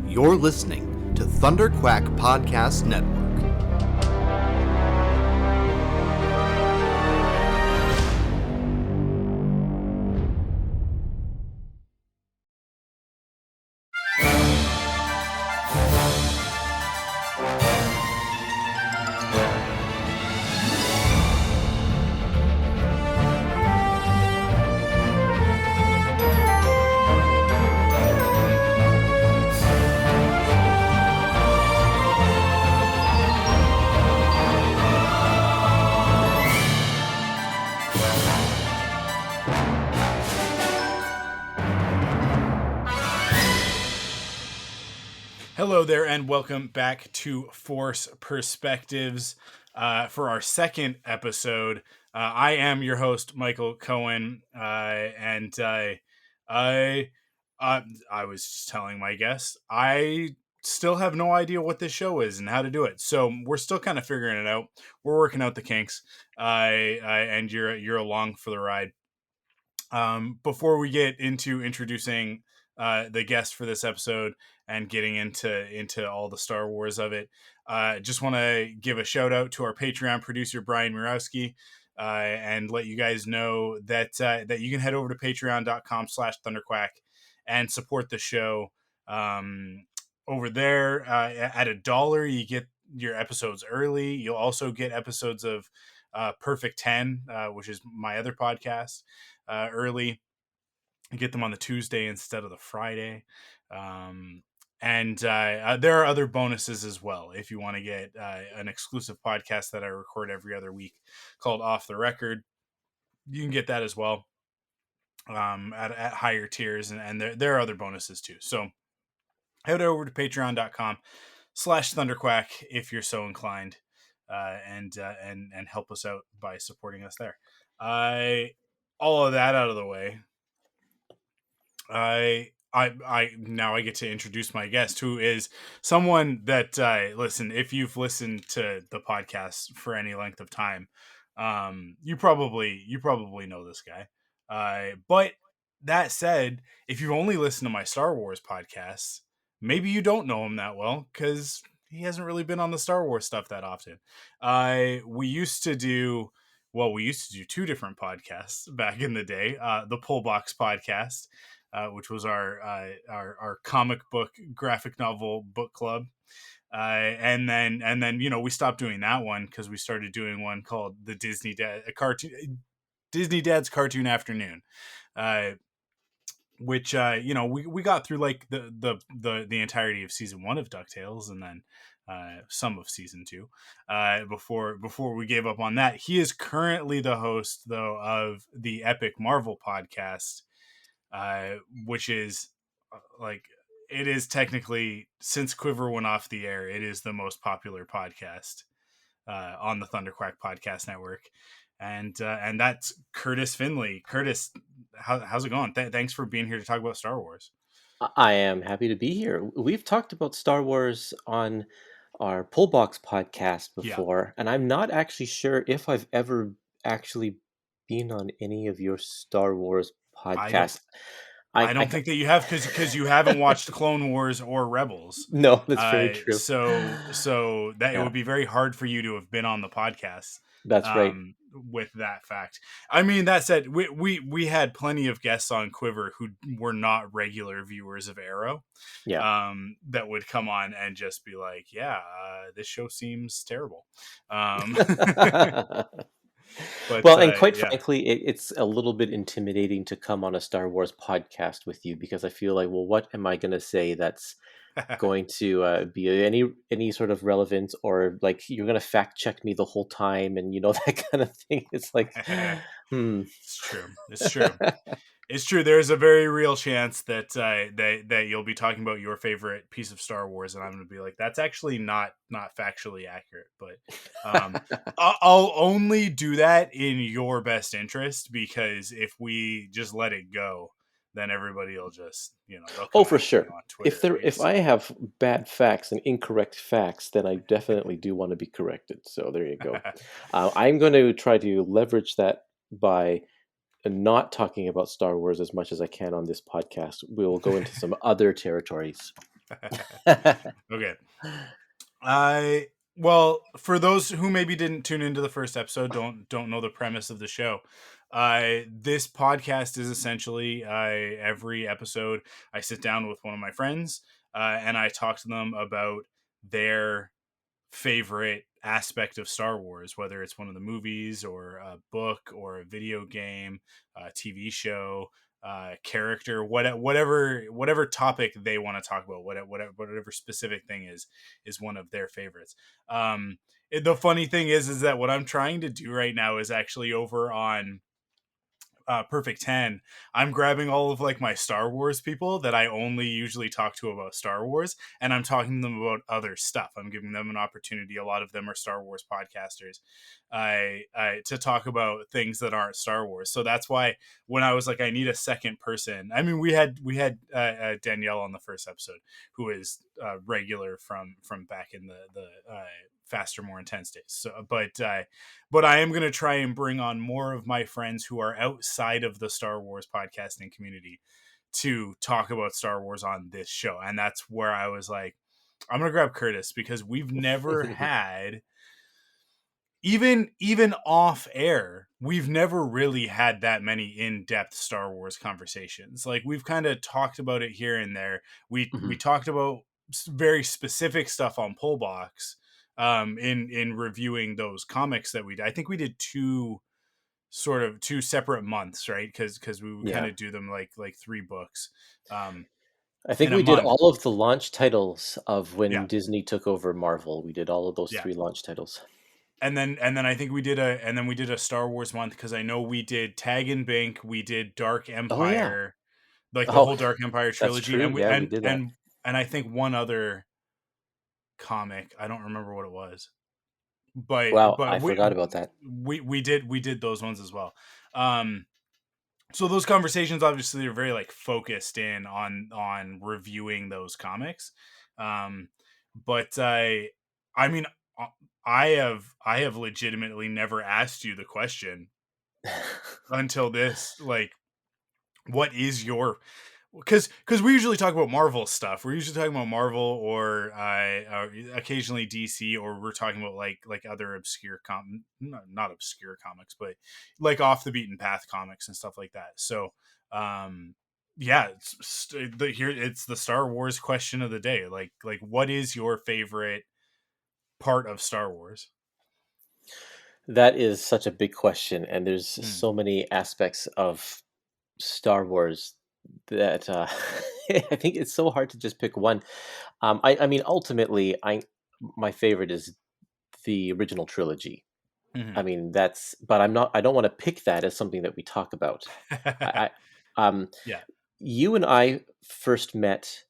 You're listening to Thunderquack Podcast Network. Hello there, and welcome back to Force Perspectives for our second episode. I am your host, Michael Cohen, and I was just telling my guests I still have no idea what this show is and how to do it. So we're still kind of figuring it out. We're working out the kinks, and you're along for the ride. Before we get into introducing the guest for this episode and getting into all the Star Wars of it, just want to give a shout out to our Patreon producer Brian Murawski, and let you guys know that that you can head over to patreon.com/thunderquack and support the show. Over there, at $1, you get your episodes early. You'll also get episodes of Perfect 10, which is my other podcast, early. You get them on the Tuesday instead of the Friday. And there are other bonuses as well. If you want to get an exclusive podcast that I record every other week called Off the Record, you can get that as well, at higher tiers. And there are other bonuses too. So head over to patreon.com/thunderquack if you're so inclined, and help us out by supporting us there. All of that out of the way, I now I get to introduce my guest, who is someone that listen. If you've listened to the podcast for any length of time, you probably know this guy. But that said, if you've only listened to my Star Wars podcasts, maybe you don't know him that well because he hasn't really been on the Star Wars stuff that often. We used to do two different podcasts back in the day. The Pull Box podcast, which was our comic book graphic novel book club, and then we stopped doing that one because we started doing one called the Disney Dad's Cartoon Afternoon, which we got through like the entirety of season 1 of DuckTales, and then some of season 2 before we gave up on that. He is currently the host, though, of the Epic Marvel podcast, which is it is technically, since Quiver went off the air, it is the most popular podcast on the Thunderquack Podcast Network, and that's Kurtis Findlay. Kurtis, how's it going? Thanks for being here to talk about Star Wars. I am happy to be here. We've talked about Star Wars on our Pullbox podcast before, and I'm not actually sure if I've ever actually been on any of your Star Wars podcasts. I don't think that you have, because you haven't watched Clone Wars or Rebels. No, that's very true. So that it would be very hard for you to have been on the podcast. That's right. With that fact, I mean, that said, we had plenty of guests on Quiver who were not regular viewers of Arrow. Yeah. That would come on and just be like, this show seems terrible. But, well, and quite frankly, it's a little bit intimidating to come on a Star Wars podcast with you, because I feel like, well, what am I going to say that's going to be any sort of relevance, or like you're going to fact check me the whole time, and that kind of thing. It's like, It's true. It's true. There's a very real chance that that you'll be talking about your favorite piece of Star Wars, and I'm going to be like, that's actually not factually accurate. But I'll only do that in your best interest, because if we just let it go, then everybody will just for sure. If I have bad facts and incorrect facts, then I definitely do want to be corrected. So there you go. I'm going to try to leverage that by not talking about Star Wars as much as I can on this podcast. We'll go into some other territories. Okay. I well, for those who maybe didn't tune into the first episode, don't know the premise of the show. This podcast is essentially every episode I sit down with one of my friends and I talk to them about their favorite aspect of Star Wars, whether it's one of the movies or a book or a video game, a TV show, character, whatever topic they want to talk about, whatever specific thing is one of their favorites. The funny thing is that what I'm trying to do right now is actually over on Perfect 10. I'm grabbing all of like my Star Wars people that I only usually talk to about Star Wars, and I'm talking to them about other stuff. I'm giving them an opportunity. A lot of them are Star Wars podcasters, to talk about things that aren't Star Wars. So that's why when I was like, I need a second person. I mean, we had Danielle on the first episode, who is regular from back in the faster, more intense days. So, but I am going to try and bring on more of my friends who are outside of the Star Wars podcasting community to talk about Star Wars on this show. And that's where I was like, I'm going to grab Kurtis, because we've never had, even off air, we've never really had that many in-depth Star Wars conversations. Like, we've kind of talked about it here and there. We talked about very specific stuff on Pullbox, in reviewing those comics that I think we did two separate months, right? Because we would kind of do them like 3 books I think in a we did month. all of the launch titles of Yeah, when Disney took over Marvel. We did all of those yeah. 3 launch titles. And then I think we did a Star Wars month, because I know we did Tag and Bank, we did Dark Oh yeah. Empire, like the Oh, whole Dark Empire that's trilogy, true. and we Yeah, we did that. and I think one other comic. I don't remember what it was. But Wow, I forgot about that. we did those ones as well. So those conversations obviously are very like focused in on reviewing those comics. But I mean, I have legitimately never asked you the question until this, like, what is your, because we usually talk about Marvel stuff. We're usually talking about Marvel or occasionally DC, or we're talking about like other obscure not obscure comics, but like off the beaten path comics and stuff like that. So yeah, it's the Star Wars question of the day. Like what is your favorite part of Star Wars? That is such a big question, and there's Hmm. so many aspects of Star Wars that I think it's so hard to just pick one. I mean, ultimately, my favorite is the original trilogy. I Hmm. mean, that's, but I'm not. I don't want to pick that as something that we talk about. I Yeah. you and I first met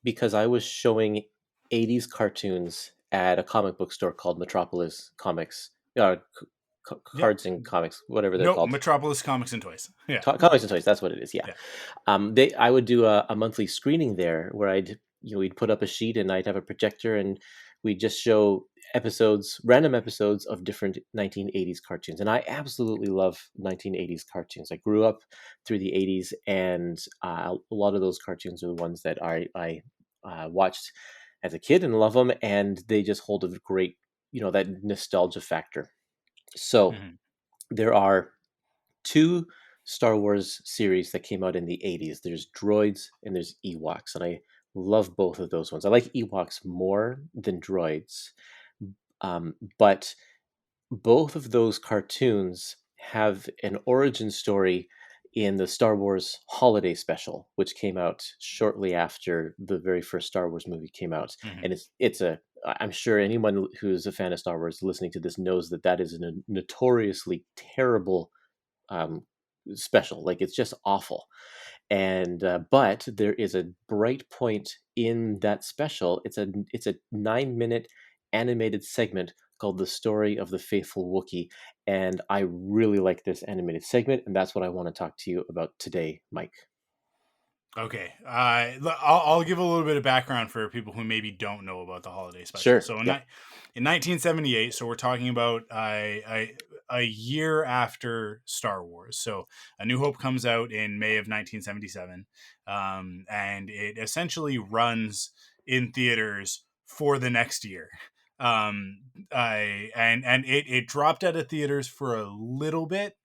because I was showing 80s cartoons at a comic book store called Metropolis Comics. Yep. Cards and comics, whatever they're Nope. called. Metropolis Comics and Toys. Yeah. Comics and toys. That's what it is. Yeah. Yeah. I would do a monthly screening there where we'd put up a sheet and I'd have a projector and we'd just show random episodes of different 1980s cartoons. And I absolutely love 1980s cartoons. I grew up through the 80s, and a lot of those cartoons are the ones that I watched as a kid and love them, and they just hold a great, that nostalgia factor. So Hmm. there are 2 Star Wars series that came out in the 80s. There's Droids and there's Ewoks, and I love both of those ones. I like Ewoks more than Droids, but both of those cartoons have an origin story in the Star Wars Holiday Special, which came out shortly after the very first Star Wars movie came out. Hmm. And I'm sure anyone who's a fan of Star Wars listening to this knows that is a notoriously terrible um, special. Like, it's just awful. And but there is a bright point in that special. It's a 9-minute animated segment called "The Story of the Faithful Wookiee," and I really like this animated segment, and that's what I want to talk to you about today, Mike. Okay. I'll give a little bit of background for people who maybe don't know about the holiday special. Sure. So Yeah. in 1978, so we're talking about a year after Star Wars. So A New Hope comes out in May of 1977, and it essentially runs in theaters for the next year. And it dropped out of theaters for a little bit,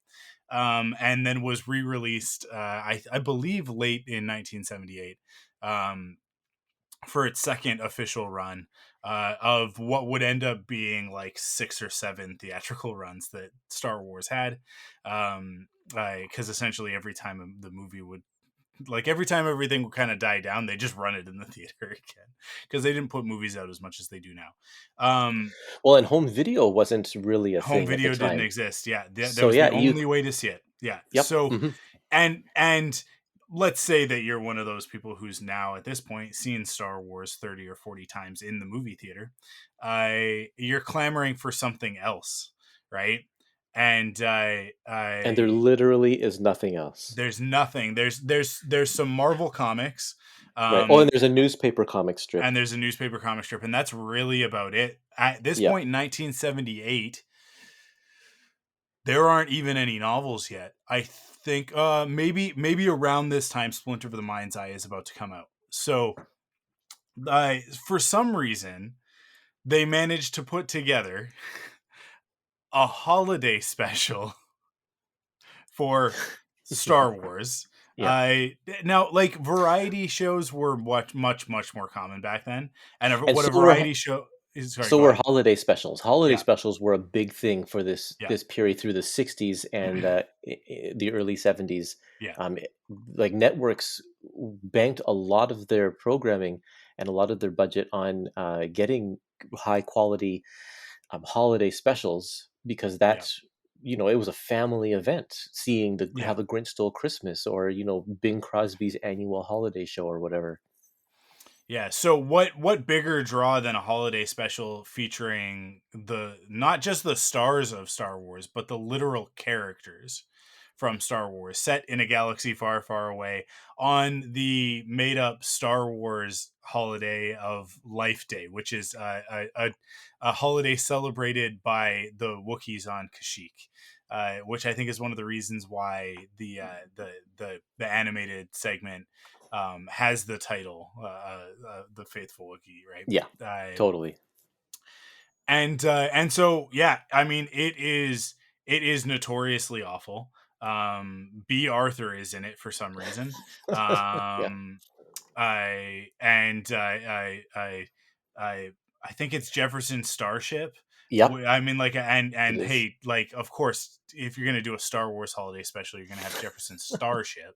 and then was re-released, I believe, late in 1978, for its second official run, of what would end up being like 6 or 7 theatrical runs that Star Wars had, because essentially every time the movie would, like, every time everything would kind of die down, they just run it in the theater again, because they didn't put movies out as much as they do now. Well, and home video wasn't really a Home thing at the video didn't time. exist. Yeah, that So was yeah, the you only way to see it. Yeah. yep. So, Hmm. and let's say that you're one of those people who's now at this point seen Star Wars 30 or 40 times in the movie theater. You're clamoring for something else, right? And And there literally is nothing else. there's nothing. There's some Marvel comics, Right. Oh, and um, there's a newspaper comic strip. and there's a newspaper comic strip, and that's really about it. At this Yeah. point in 1978, there aren't even any novels yet. I think maybe around this time Splinter of the Mind's Eye is about to come out. So for some reason they managed to put together a holiday special for Star Wars. Yeah. Now, like, variety shows were much more common back then, and And what a so were variety show is. Sorry, so go were ahead. holiday specials. Holiday Yeah, specials were a big thing for yeah, this period through the 60s and the early 70s. yeah, Um, it- like networks banked a lot of their programming and a lot of their budget on getting high quality holiday specials because yeah, that's it was a family event seeing the how yeah. the Grinch Stole Christmas or Bing Crosby's annual holiday show or whatever. Yeah. So what bigger draw than a holiday special featuring the not just the stars of Star Wars, but the literal characters from Star Wars set in a galaxy far, far away on the made up Star Wars holiday of Life Day, which is a holiday celebrated by the Wookiees on Kashyyyk. Which I think is one of the reasons why the animated segment has the title, the Faithful Wookiee, right? Yeah, totally. And so yeah, I mean it is notoriously awful. B. Arthur is in it for some reason. Yeah. Um, I I think it's Jefferson Starship. Yep, I mean, like, it and is. hey, like, of course, if you're gonna do a Star Wars holiday special, you're gonna have Jefferson Starship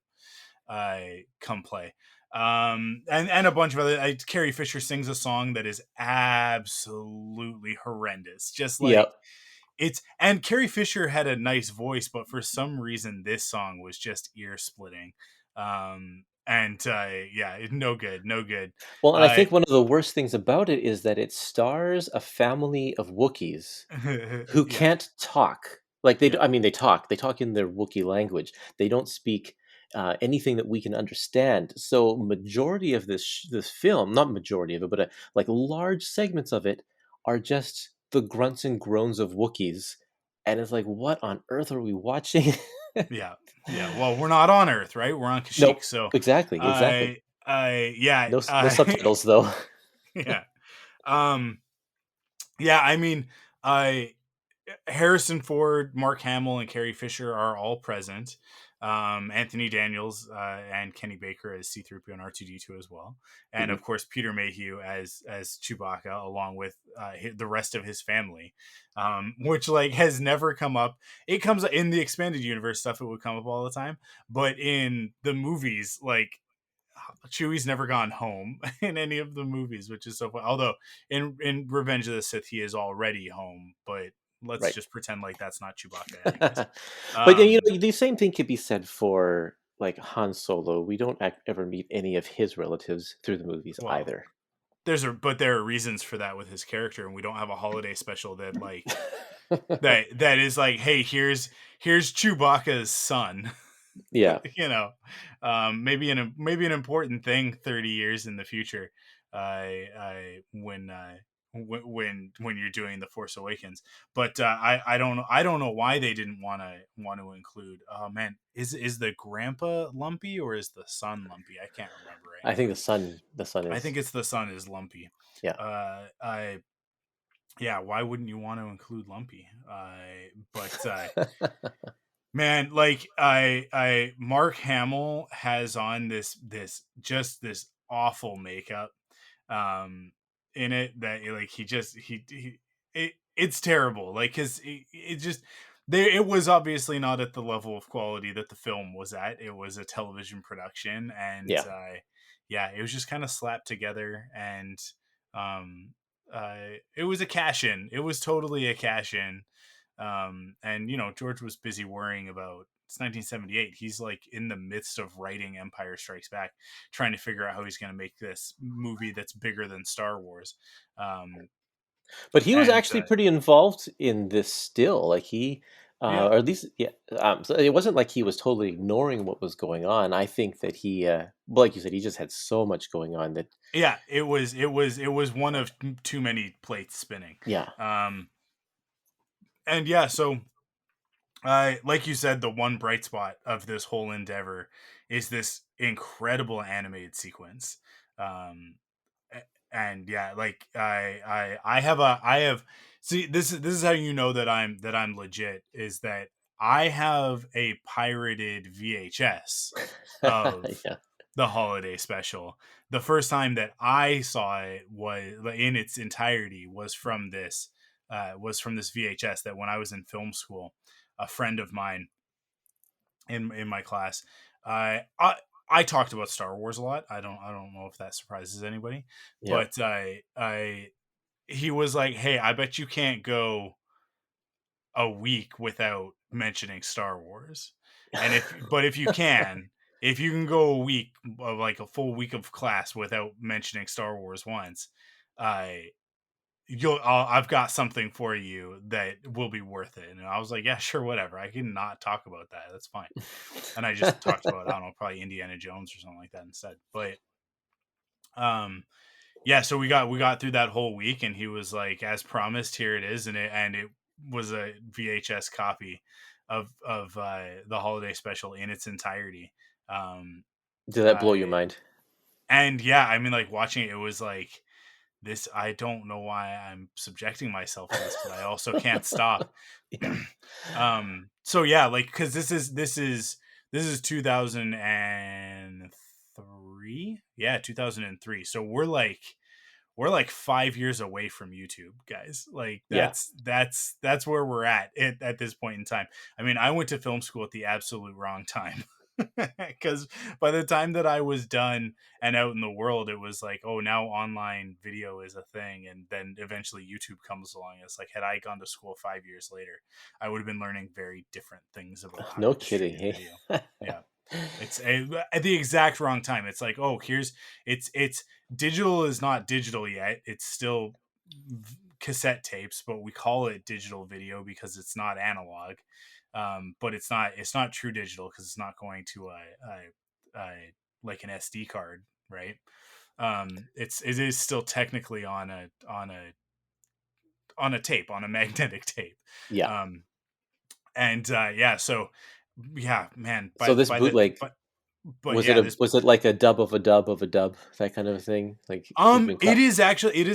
come play, and a bunch of other. Carrie Fisher sings a song that is absolutely horrendous, just like Yep. and Carrie Fisher had a nice voice, but for some reason this song was just ear splitting, and yeah, no good, no good. Well, and I uh think one of the worst things about it is that it stars a family of Wookiees who yeah, can't talk. Like yeah, I mean, they talk. They talk in their Wookiee language. They don't speak anything that we can understand. So, majority of this film, not majority of it, but like large segments of it, are just the grunts and groans of Wookiees, and it's like, what on earth are we watching? yeah, yeah. Well, we're not on Earth, right? We're on Kashyyyk, Nope. so Exactly. Exactly. I yeah, No subtitles though. yeah, um, yeah. I mean, I Harrison Ford, Mark Hamill, and Carrie Fisher are all present. Anthony Daniels and Kenny Baker as C-3PO and R2-D2 as well, and Mhm. of course Peter Mayhew as Chewbacca, along with the rest of his family, which, like, has never come up. It comes in the expanded universe stuff; it would come up all the time, but in the movies, like, Chewie's never gone home in any of the movies, which is so fun. Although in Revenge of the Sith, he is already home, but let's Right. just pretend like that's not Chewbacca, anyways. But then, Um, the same thing could be said for like Han Solo. We don't ever meet any of his relatives through the movies well, either. there are reasons for that with his character, and we don't have a holiday special that, like, that is like, hey, here's Chewbacca's son. Yeah. You know, maybe an important thing 30 years in the future, I when when you're doing the Force Awakens. But I don't know why they didn't want to include. Oh man, is the grandpa lumpy or is the son lumpy? I can't remember right I think now. the son I is, think it's the son is lumpy. yeah. I Yeah, why wouldn't you want to include lumpy? But man, like I Mark Hamill has on this awful makeup um in it that like it's terrible, like because it just it was obviously not at the level of quality that the film was at. It was a television production, and Yeah. yeah, it was just kind of slapped together, and um it was a cash in. It was totally a cash in. And George was busy worrying about, it's 1978. He's like in the midst of writing Empire Strikes Back, trying to figure out how he's going to make this movie that's bigger than Star Wars. Um, But he was and actually pretty involved in this still. Like he, Yeah, or at least, yeah. So it wasn't like he was totally ignoring what was going on. I think that he, well, like you said, he just had so much going on that, yeah, it was one of too many plates spinning. yeah, Um, and yeah, so like you said, the one bright spot of this whole endeavor is this incredible animated sequence. Um, and yeah, like I have see, this is how you know that I'm legit, is that I have a pirated VHS of yeah, the holiday special. The first time that I saw it was in its entirety was from this VHS that when I was in film school, a friend of mine in my class, I talked about Star Wars a lot. I don't know if that surprises anybody, yeah. but I he was like, "Hey, I bet you can't go a week without mentioning Star Wars." And if you can, if you can go a week of like a full week of class without mentioning Star Wars once, I I've got something for you that will be worth it. And I was like, yeah, sure, whatever. I can not talk about that. That's fine. And I just talked about, I don't know, probably Indiana Jones or something like that instead. But um yeah, so we got through that whole week, and he was like, as promised, here it is. And it was a VHS copy of the holiday special in its entirety. Um Did that blow your I mind? And yeah, I mean, like, watching it was like, this, I don't know why I'm subjecting myself to this, but I also can't stop. Yeah, So yeah, like, because this is 2003. Yeah, 2003. So we're like 5 years away from YouTube, guys. Like, yeah. that's where we're at this point in time. I mean, I went to film school at the absolute wrong time. Because by the time that I was done and out in the world, it was like, oh, now online video is a thing, and then eventually YouTube comes along. It's like, had I gone to school 5 years later, I would have been learning very different things about how No to kidding. distribute Hey. video. Yeah, at the exact wrong time. It's like, oh, it's digital is not digital yet. It's still cassette tapes, but we call it digital video because it's not analog. But it's not true digital because it's not going to like an SD card, right? It is still technically on a tape, on a magnetic tape. Yeah. Um, and yeah, so yeah, man, So this bootleg, but yeah, this was it like a dub of a dub of a dub, that kind of a thing? Like it's been it cut. is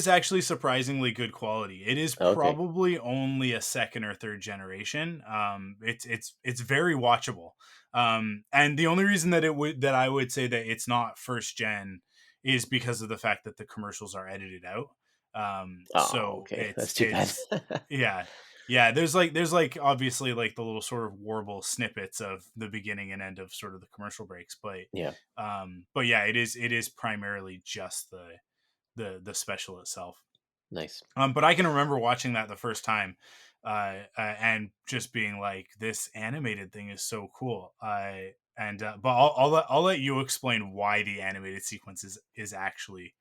actually surprisingly good quality. It is Okay. probably only a second or third generation. It's very watchable. And the only reason that I would say that it's not first gen is because of the fact that the commercials are edited out. Oh, So okay. it's That's too bad. it's yeah. Yeah, there's like obviously like the little sort of warble snippets of the beginning and end of sort of the commercial breaks, Yeah. but yeah, it is primarily just the special itself. Nice. But I can remember watching that the first time, and just being like, "This animated thing is so cool." But I'll let you explain why the animated sequence is actually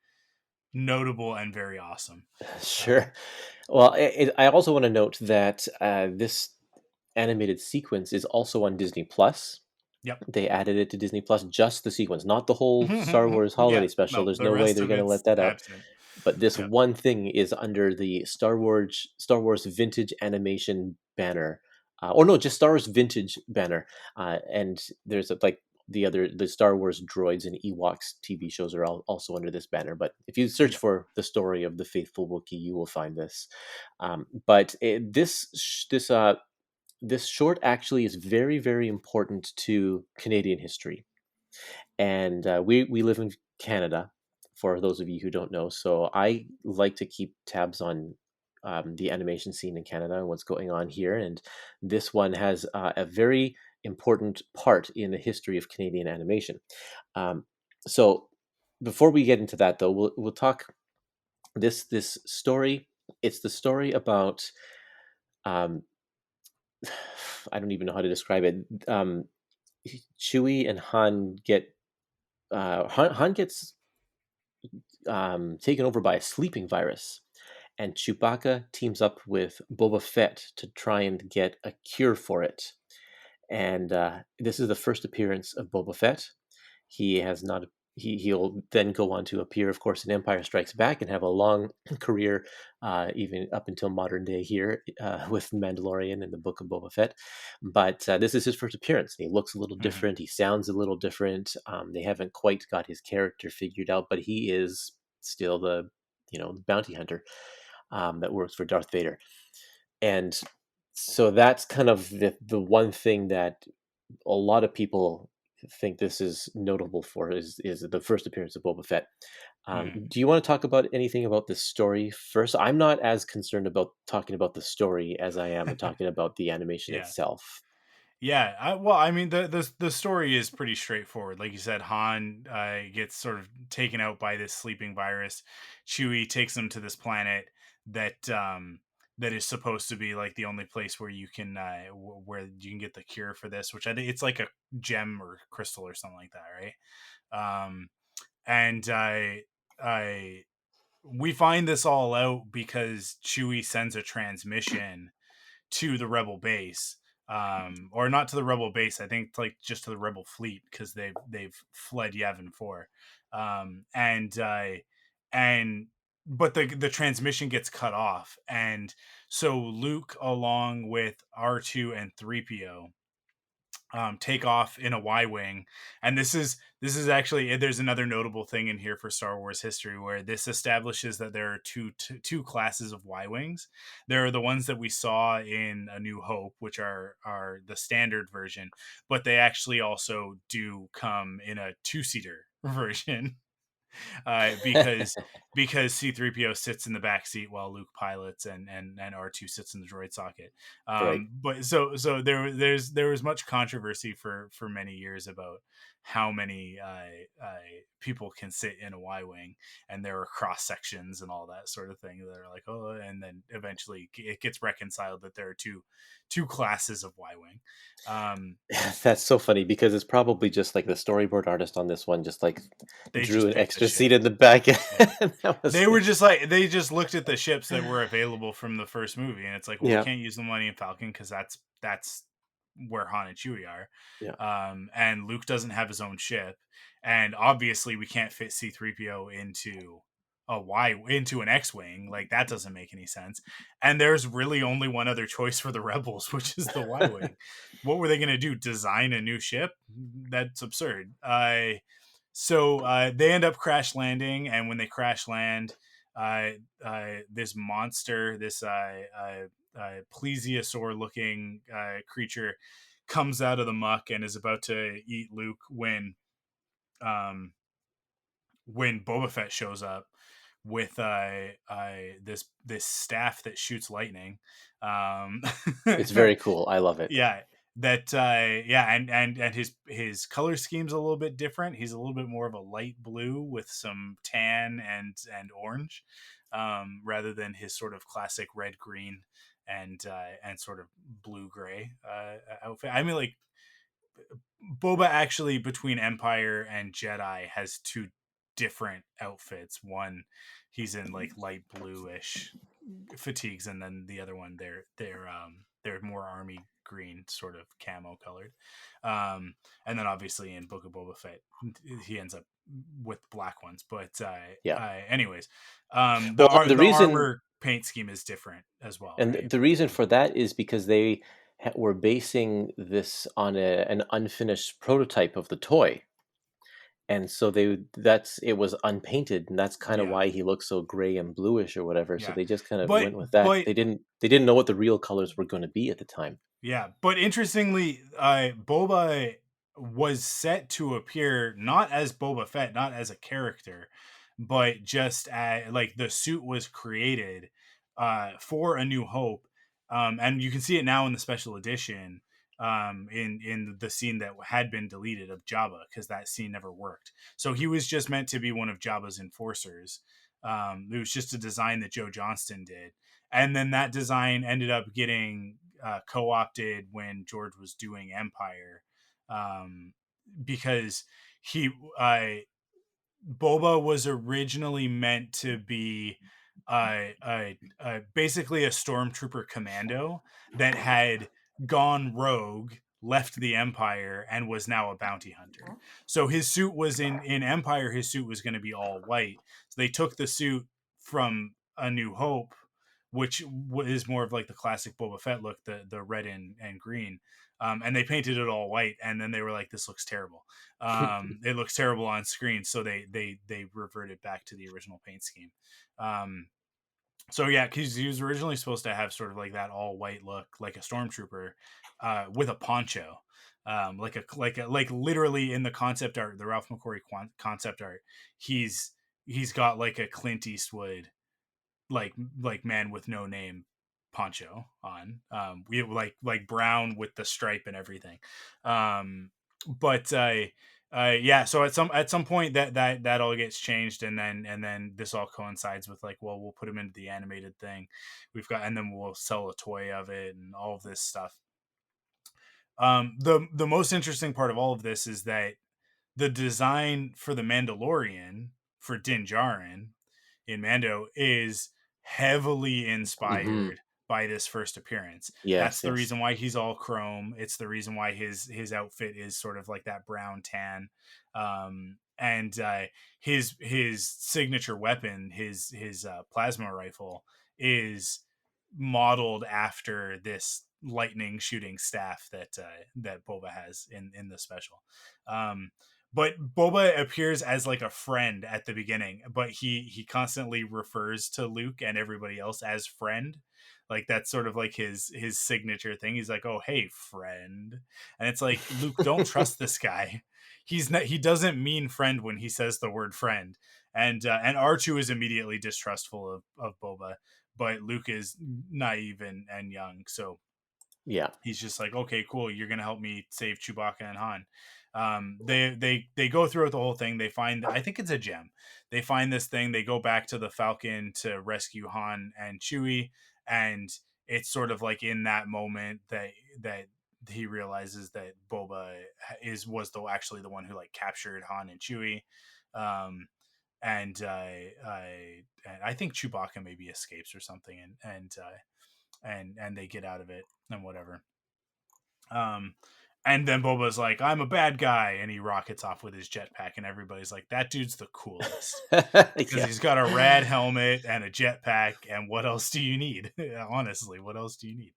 notable and very awesome. Uh, Sure. Well, I also want to note that this animated sequence is also on Disney Plus. yep. They added it to Disney Plus, just the sequence, not the whole Star Wars Yeah. holiday special. No, There's the no way rest they're of going to it's let that out. absent. but this Yep. one thing is under the Star Wars Vintage Animation banner, or no, just Star Wars Vintage banner, and there's like the Star Wars droids and Ewoks TV shows are also under this banner. But if you search Yep. for the story of the Faithful Wookiee, you will find this. This short actually is very, very important to Canadian history, and we live in Canada. For those of you who don't know, so I like to keep tabs on the animation scene in Canada and what's going on here, and this one has a very important part in the history of Canadian animation. Um, so before we get into that, though, we'll talk this story. It's the story about um, I don't even know how to describe it. Chewie and Han Han gets taken over by a sleeping virus, and Chewbacca teams up with Boba Fett to try and get a cure for it. And this is the first appearance of Boba Fett. He has not. He'll then go on to appear, of course, in Empire Strikes Back and have a long career, even up until modern day here with Mandalorian and the Book of Boba Fett. But this is his first appearance. He looks a little Hmm. different. He sounds a little different. They haven't quite got his character figured out, but he is still the bounty hunter that works for Darth Vader. And so that's kind of the one thing that a lot of people think this is notable for is the first appearance of Boba Fett. Hmm. Do you want to talk about anything about the story first? I'm not as concerned about talking about the story as I am talking about the animation Yeah. itself. Yeah, well, I mean, the story is pretty straightforward. Like you said, Han gets sort of taken out by this sleeping virus. Chewie takes him to this planet that that is supposed to be like the only place where you can where you can get the cure for this, which I think it's like a gem or crystal or something like that, right? And I we find this all out because Chewie sends a transmission to the rebel base, or not to the rebel base, I think like just to the rebel fleet, because they've fled Yavin 4. And but the transmission gets cut off, and so Luke along with R2 and 3PO take off in a Y-wing. And this is actually, there's another notable thing in here for Star Wars history where this establishes that there are two classes of Y-wings. There are the ones that we saw in A New Hope, which are the standard version, but they actually also do come in a two-seater version. Because C-3PO sits in the back seat while Luke pilots, and R2 sits in the droid socket. Right. But so there was much controversy for many years about how many people can sit in a Y-wing, and there are cross sections and all that sort of thing that are like, oh, and then eventually it gets reconciled that there are two classes of Y-wing. Um, That's so funny because it's probably just like the storyboard artist on this one just like they drew just an picked the extra ship. seat in the back. Yeah. And that was They were just like, they just looked at the ships that were available from the first movie, and it's like, well, we yeah, can't use the Millennium Falcon because that's where Han and Chewie are. yeah. And Luke doesn't have his own ship, and obviously we can't fit C-3PO into an X-wing. Like that doesn't make any sense. And there's really only one other choice for the Rebels, which is the Y-wing. What were they going to do? Design a new ship? That's absurd. So they end up crash landing, and when they crash land, this monster, this plesiosaur-looking creature, comes out of the muck and is about to eat Luke um, when Boba Fett shows up with this staff that shoots lightning. Um, It's very cool. I love it. yeah, that yeah, and his color scheme's a little bit different. He's a little bit more of a light blue with some tan and orange, rather than his sort of classic red green and sort of blue gray outfit. I mean, like, Boba actually, between Empire and Jedi, has two different outfits. One, he's in like light bluish fatigues, and then the other one, they're they're more army green, sort of camo colored. And then obviously in Book of Boba Fett, he ends up with black ones. But Yeah. anyways, Well, and the the reason armor paint scheme is different as well, and right? the reason for that is because they were basing this on an unfinished prototype of the toy. And so it was unpainted, and that's kind of Yeah, why he looks so gray and bluish or whatever. So yeah. they just kind of But went with that. but They didn't know what the real colors were going to be at the time. Yeah, but interestingly, Boba was set to appear not as Boba Fett, not as a character, but just as like the suit was created for A New Hope, and you can see it now in the special edition in the scene that had been deleted of Jabba because that scene never worked. So he was just meant to be one of Jabba's enforcers. It was just a design that Joe Johnston did, and then that design ended up getting co-opted when George was doing Empire, because he Boba was originally meant to be basically a stormtrooper commando that had gone rogue, left the Empire, and was now a bounty hunter. So his suit was in Empire. His suit was going to be all white. So they took the suit from A New Hope, which is more of like the classic Boba Fett look, the red and green. And they painted it all white, and then they were like, "This looks terrible. It looks terrible on screen." So they reverted back to the original paint scheme. So yeah, because he was originally supposed to have sort of like that all white look, like a stormtrooper, with a poncho, like literally in the concept art, the Ralph McQuarrie concept art, he's got like a Clint Eastwood like man with no name poncho on. We like brown with the stripe and everything. But yeah, so at some point that all gets changed, and then this all coincides with like, well, we'll put him into the animated thing. And then we'll sell a toy of it and all of this stuff. The most interesting part of all of this is that the design for the Mandalorian for Din Djarin in Mando is heavily Hmm. inspired by this first appearance. That's Yes, the yes. reason why he's all chrome. It's the reason why his outfit is sort of like that brown tan. And his signature weapon, his plasma rifle, is modeled after this lightning shooting staff that Boba has in the special. Um, but Boba appears as like a friend at the beginning, but he constantly refers to Luke and everybody else as friend. Like that's sort of like his signature thing. He's like, "Oh, hey, friend," and it's like, Luke, don't trust this guy. He doesn't mean friend when he says the word friend. And R2 is immediately distrustful of Boba, but Luke is naive and young, so Yeah. he's just like, okay, cool, you're gonna help me save Chewbacca and Han. They go through the whole thing. They find, I think it's a gem. They find this thing. They go back to the Falcon to rescue Han and Chewie, and it's sort of like in that moment that he realizes that Boba actually the one who like captured Han and Chewie. Um, and I think Chewbacca maybe escapes or something, and they get out of it and whatever. Um, and then Boba's like, "I'm a bad guy," and he rockets off with his jetpack, and everybody's like, "That dude's the coolest." Because Yeah. he's got a rad helmet and a jetpack, and what else do you need? Honestly, what else do you need?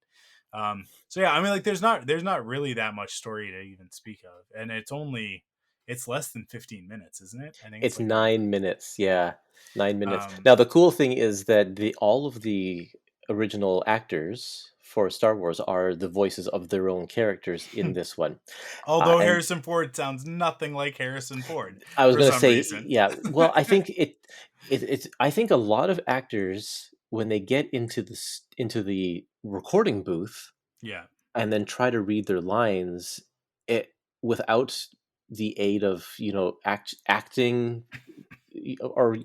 So yeah, I mean, like, there's not really that much story to even speak of, and it's less than 15 minutes, isn't it? I think it's It's like under. 9 minutes. Yeah, 9 minutes. Um, Now the cool thing is that the all of the original actors for Star Wars are the voices of their own characters in this one. Although And Harrison Ford sounds nothing like Harrison Ford I was for gonna some say, reason. yeah. Well, I think it's. I think a lot of actors when they get into the recording booth Yeah, and then try to read their lines, it without the aid of acting or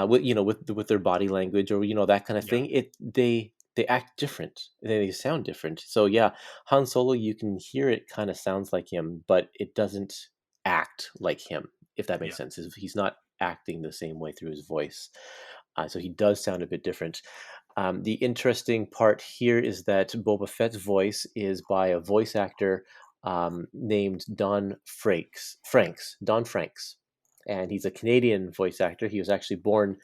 with with their body language or that kind of yeah, thing, they act different, they sound different. So yeah, Han Solo, you can hear it kind of sounds like him, but it doesn't act like him, if that makes yeah. sense. He's not acting the same way through his voice. So he does sound a bit different. The interesting part here is that Boba Fett's voice is by a voice actor named Don Franks, and he's a Canadian voice actor. He was actually born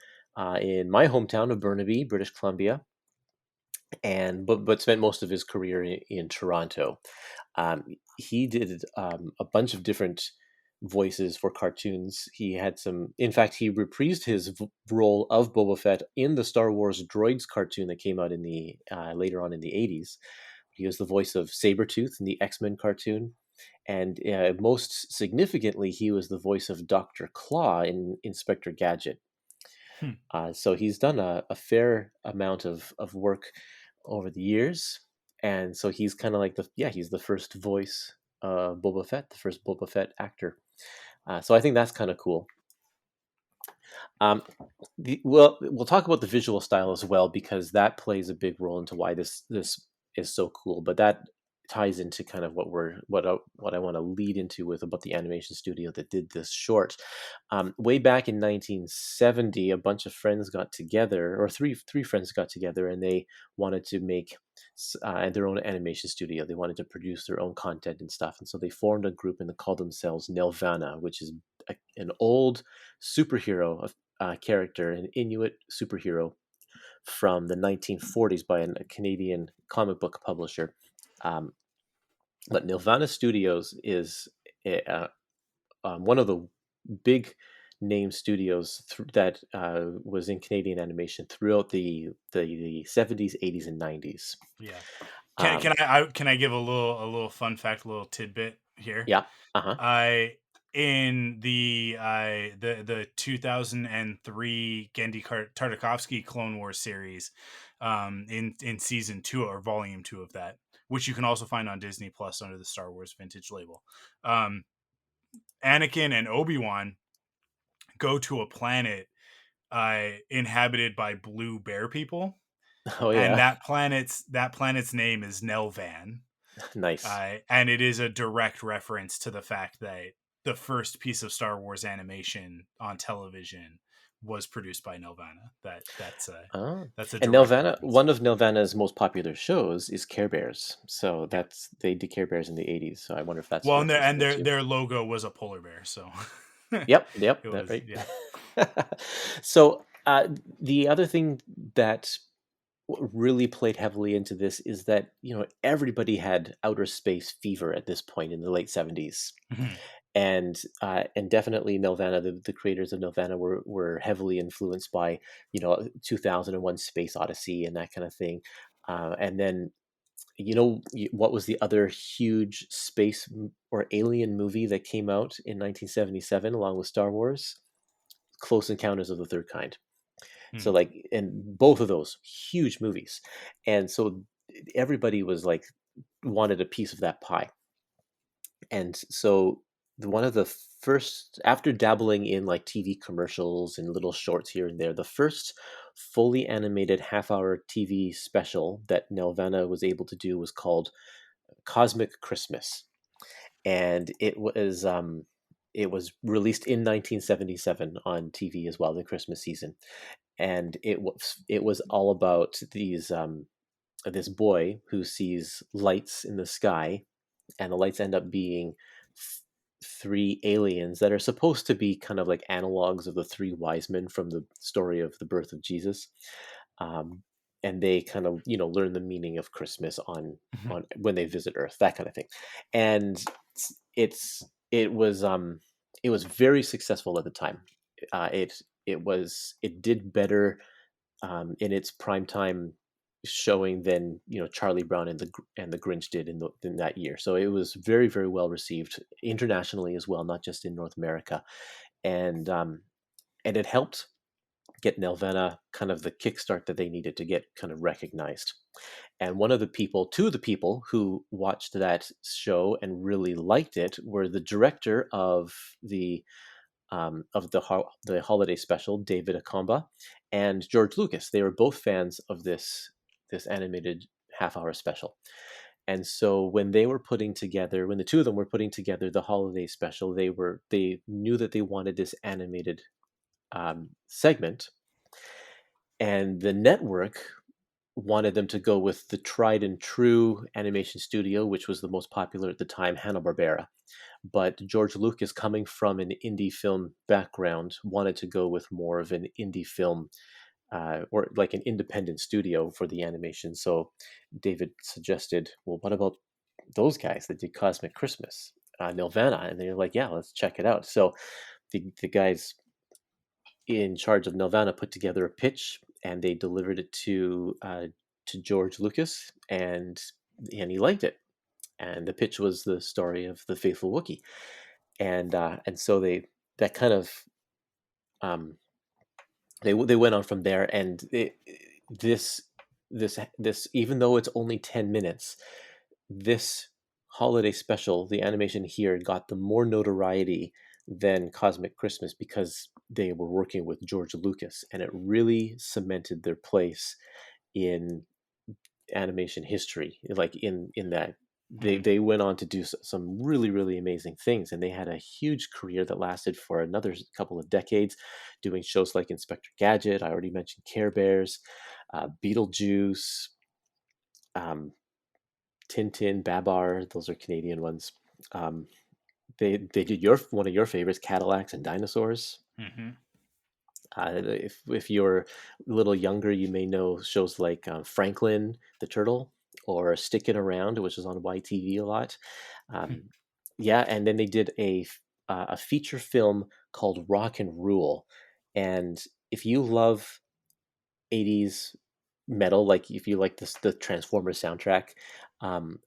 in my hometown of Burnaby, British Columbia, and but spent most of his career in Toronto. He did a bunch of different voices for cartoons. He had some, in fact, he reprised his role of Boba Fett in the Star Wars Droids cartoon that came out in the later on in the 80s. He was the voice of Sabretooth in the X-Men cartoon. And most significantly, he was the voice of Dr. Claw in Inspector Gadget. Hmm. So he's done a fair amount of work over the years. And so he's kind of like he's the first voice Boba Fett, the first Boba Fett actor. So I think that's kind of cool. We'll talk about the visual style as well, because that plays a big role into why this is so cool. But that ties into kind of what I want to lead into with about the animation studio that did this short. Way back in 1970, a bunch of friends got together, or three friends got together, and they wanted to make their own animation studio. They wanted to produce their own content and stuff, and so they formed a group and they called themselves Nelvana, which is an old superhero character, an Inuit superhero from the 1940s by a Canadian comic book publisher. But Nelvana Studios is one of the big name studios that was in Canadian animation throughout the 70s, 80s, and 90s. Yeah. Can I give a little fun fact, a little tidbit here? Yeah. Uh-huh. In the 2003 Genndy Tartakovsky Clone Wars series, in season 2 or volume 2 of that, which you can also find on Disney Plus under the Star Wars Vintage label, Anakin and Obi-Wan go to a planet inhabited by blue bear people, Oh and yeah. that planet's name is Nelvan. Nice. And it is a direct reference to the fact that the first piece of Star Wars animation on television was produced by Nelvana. That's a And direct Nelvana, reference. one of Nelvana's most popular shows is Care Bears. So they did Care Bears in the 80s. So I wonder if that's a Well, reference to it too. their logo was a polar bear, so Yep, it that's was, right. yeah. So the other thing that really played heavily into this is that everybody had outer space fever at this point in the late 70s, Mhm. and definitely Nelvana, the creators of Nelvana were heavily influenced by 2001 Space Odyssey and that kind of thing, and then what was the other huge space or alien movie that came out in 1977 along with Star Wars? Close Encounters of the Third Kind. So Mhm. like, and both of those huge movies, and so everybody was like wanted a piece of that pie. And so one of the first, after dabbling in like TV commercials and little shorts here and there, the first fully animated half-hour TV special that Nelvana was able to do was called Cosmic Christmas, and it was released in 1977 on TV as well, the Christmas season, and it was all about this boy who sees lights in the sky, and the lights end up being three aliens that are supposed to be kind of like analogs of the three wise men from the story of the birth of Jesus. Um, and they kind of learn the meaning of Christmas Mhm. on when they visit Earth, that kind of thing. And it's it was very successful at the time. It did better in its prime time showing than Charlie Brown and the Grinch did in that year. So it was very, very well received internationally as well, not just in North America, and it helped get Nelvana kind of the kickstart that they needed to get kind of recognized. And two of the people who watched that show and really liked it were the director of the holiday special, David Akamba, and George Lucas. They were both fans of this animated half-hour special. And so when the two of them were putting together the holiday special, they knew that they wanted this animated segment, and the network wanted them to go with the tried and true animation studio, which was the most popular at the time, Hanna-Barbera. But George Lucas, coming from an indie film background, wanted to go with more of an indie film, or like an independent studio for the animation. So David suggested, well, what about those guys that did Cosmic Christmas, Nelvana? And they're like, yeah, let's check it out. So the guys in charge of Nelvana put together a pitch, and they delivered it to George Lucas, and he liked it. And the pitch was the story of the Faithful Wookiee, and so that kind of um, they went on from there, and this this even though it's only 10 minutes, this holiday special, the animation here got them more notoriety than Cosmic Christmas because they were working with George Lucas, and it really cemented their place in animation history. Like in that they went on to do some really amazing things, and they had a huge career that lasted for another couple of decades, doing shows like Inspector Gadget. I already mentioned Care Bears, Beetlejuice, um, Tintin, Babar. Those are Canadian ones. Um, they did your one of your favorites, Cadillacs and Dinosaurs. Hmm. If you're a little younger, you may know shows like Franklin the Turtle or Stickin' Around, which is on YTV a lot. Um, yeah, and then they did a feature film called Rock and Rule. And if you love 80s metal, like if you like the Transformers soundtrack, um,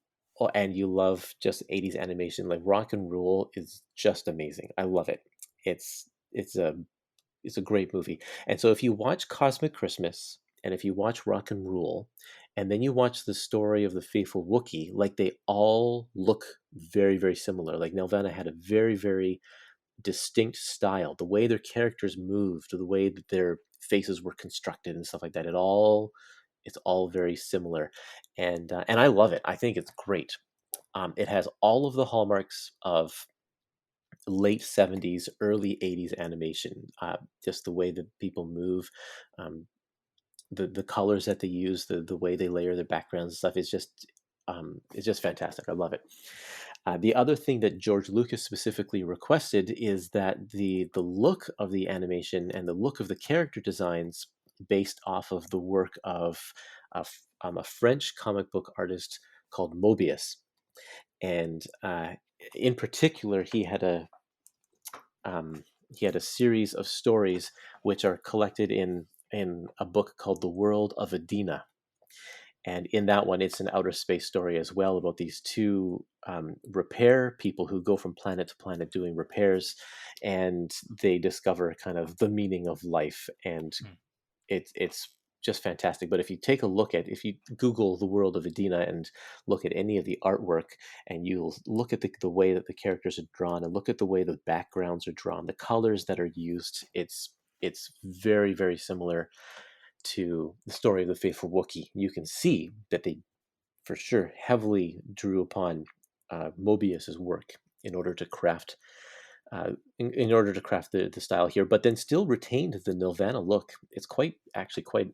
and you love just 80s animation, like Rock and Rule is just amazing. I love it. It's a it's a great movie. And so if you watch Cosmic Christmas and if you watch Rock and Rule, and then you watch the story of the Faithful Wookiee, like they all look very similar. Like Nelvana had a very distinct style. The way their characters moved, the way that their faces were constructed and stuff like that. It's all very similar, and I love it. I think it's great. It has all of the hallmarks of late 70s, early 80s animation. Just the way that people move, um, the colors that they use, the way they layer their backgrounds and stuff is just it's just fantastic. I love it. The other thing that George Lucas specifically requested is that the look of the animation and the look of the character designs based off of the work of a French comic book artist called Mobius, and in particular, he had a series of stories which are collected in a book called The World of Adina. And in that one, it's an outer space story as well about these two repair people who go from planet to planet doing repairs, and they discover kind of the meaning of life. And it's just fantastic. But if you Google The World of Adina and look at any of the artwork, and you'll look at the way that the characters are drawn and look at the way the backgrounds are drawn, the colors that are used, it's very similar to the story of the Faithful Wookiee. You can see that they for sure heavily drew upon Mobius's work in order to craft in order to craft the style here, but then still retained the Nirvana look. It's quite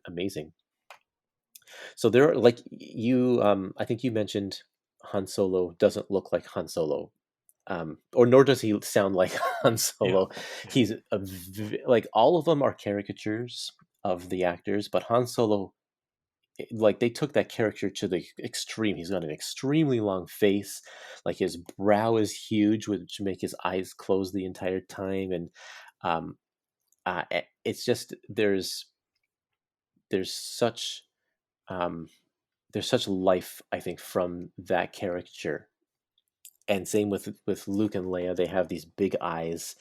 amazing. So there are like you, I think you mentioned Han Solo doesn't look like Han Solo, or nor does he sound like Han Yeah. Solo. He's like all of them are caricatures of the actors, but Han Solo, like they took that character to the extreme. He's got an extremely long face, like his brow is huge, which make his eyes close the entire time, and um, it's just there's such um, there's such life, I think, from that caricature. And same with Luke and Leia, they have these big eyes,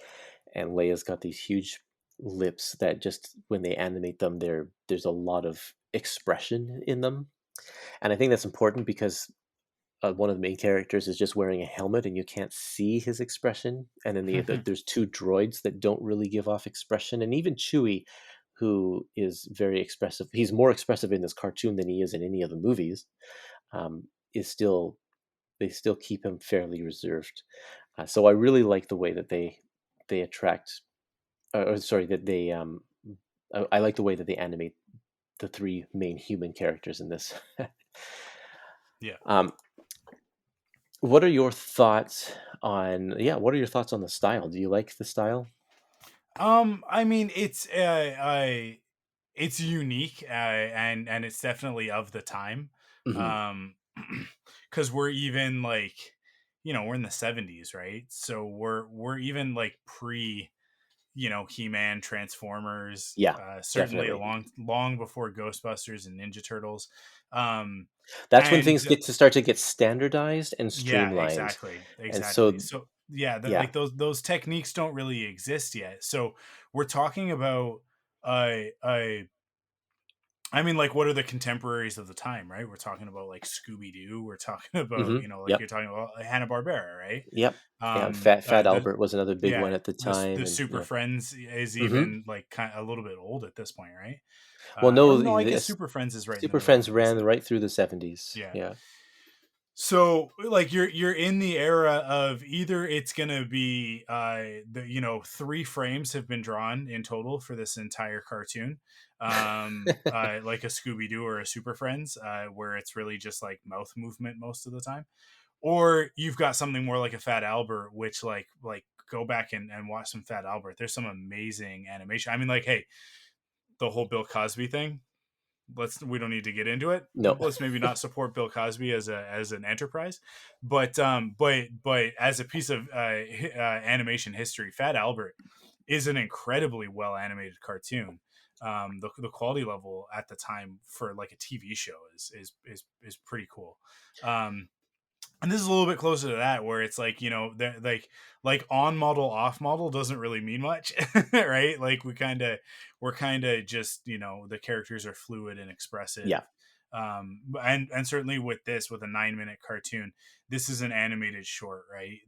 and Leia's got these huge lips that just when they animate them, there's a lot of expression in them. And I think that's important because one of the main characters is just wearing a helmet and you can't see his expression. And then there's two droids that don't really give off expression. And even Chewie, who is very expressive, he's more expressive in this cartoon than he is in any of the movies, is still, they still keep him fairly reserved. So I really like the way that they attract, or sorry, that they, I like the way that they animate the three main human characters in this. Yeah. um, what are your thoughts on what are your thoughts on the style? Do you like the style? I mean, it's unique, and it's definitely of the time. Hmm. Um, because we're even like, we're in the 70s, right? So we're even like pre, He-Man, Transformers, Yeah, certainly a definitely. long before Ghostbusters and Ninja Turtles. Um, That's when and things start to get standardized and Yeah, streamlined, exactly, and exactly. so So yeah, that yeah. like those techniques don't really exist yet. So we're talking about uh I mean, like, what are the contemporaries of the time, right? We're talking about like Scooby Doo. We're talking about, Hmm. like Yep. you're talking about Hanna Barbera, right? Yep. Yeah, Fat The Albert was another big one Yeah, at the the time, and Super yeah. Friends is Hmm. even like kind of a little bit old at this point, right? Well, Or no, no, I guess this Super Friends is right in the Super middle Friends of the ran seventies. right through the 70s. Yeah. Yeah. So like you're in the era of either it's gonna be three frames have been drawn in total for this entire cartoon, like a Scooby Doo or a Super Friends, where it's really just like mouth movement most of the time, or you've got something more like a Fat Albert, which like go back and watch some Fat Albert. There's some amazing animation. I mean, like, hey, the whole Bill Cosby thing, we don't need to get into it. No. Let's maybe not support Bill Cosby as an enterprise, but as a piece of animation history, Fat Albert is an incredibly well animated cartoon. The quality level at the time for like a TV show is pretty cool. Um, and this is a little bit closer to that, where it's like, like on model off model doesn't really mean much. Right, like we're kind of just, the characters are fluid and expressive. Yeah. And certainly with a 9-minute cartoon, this is an animated short, right?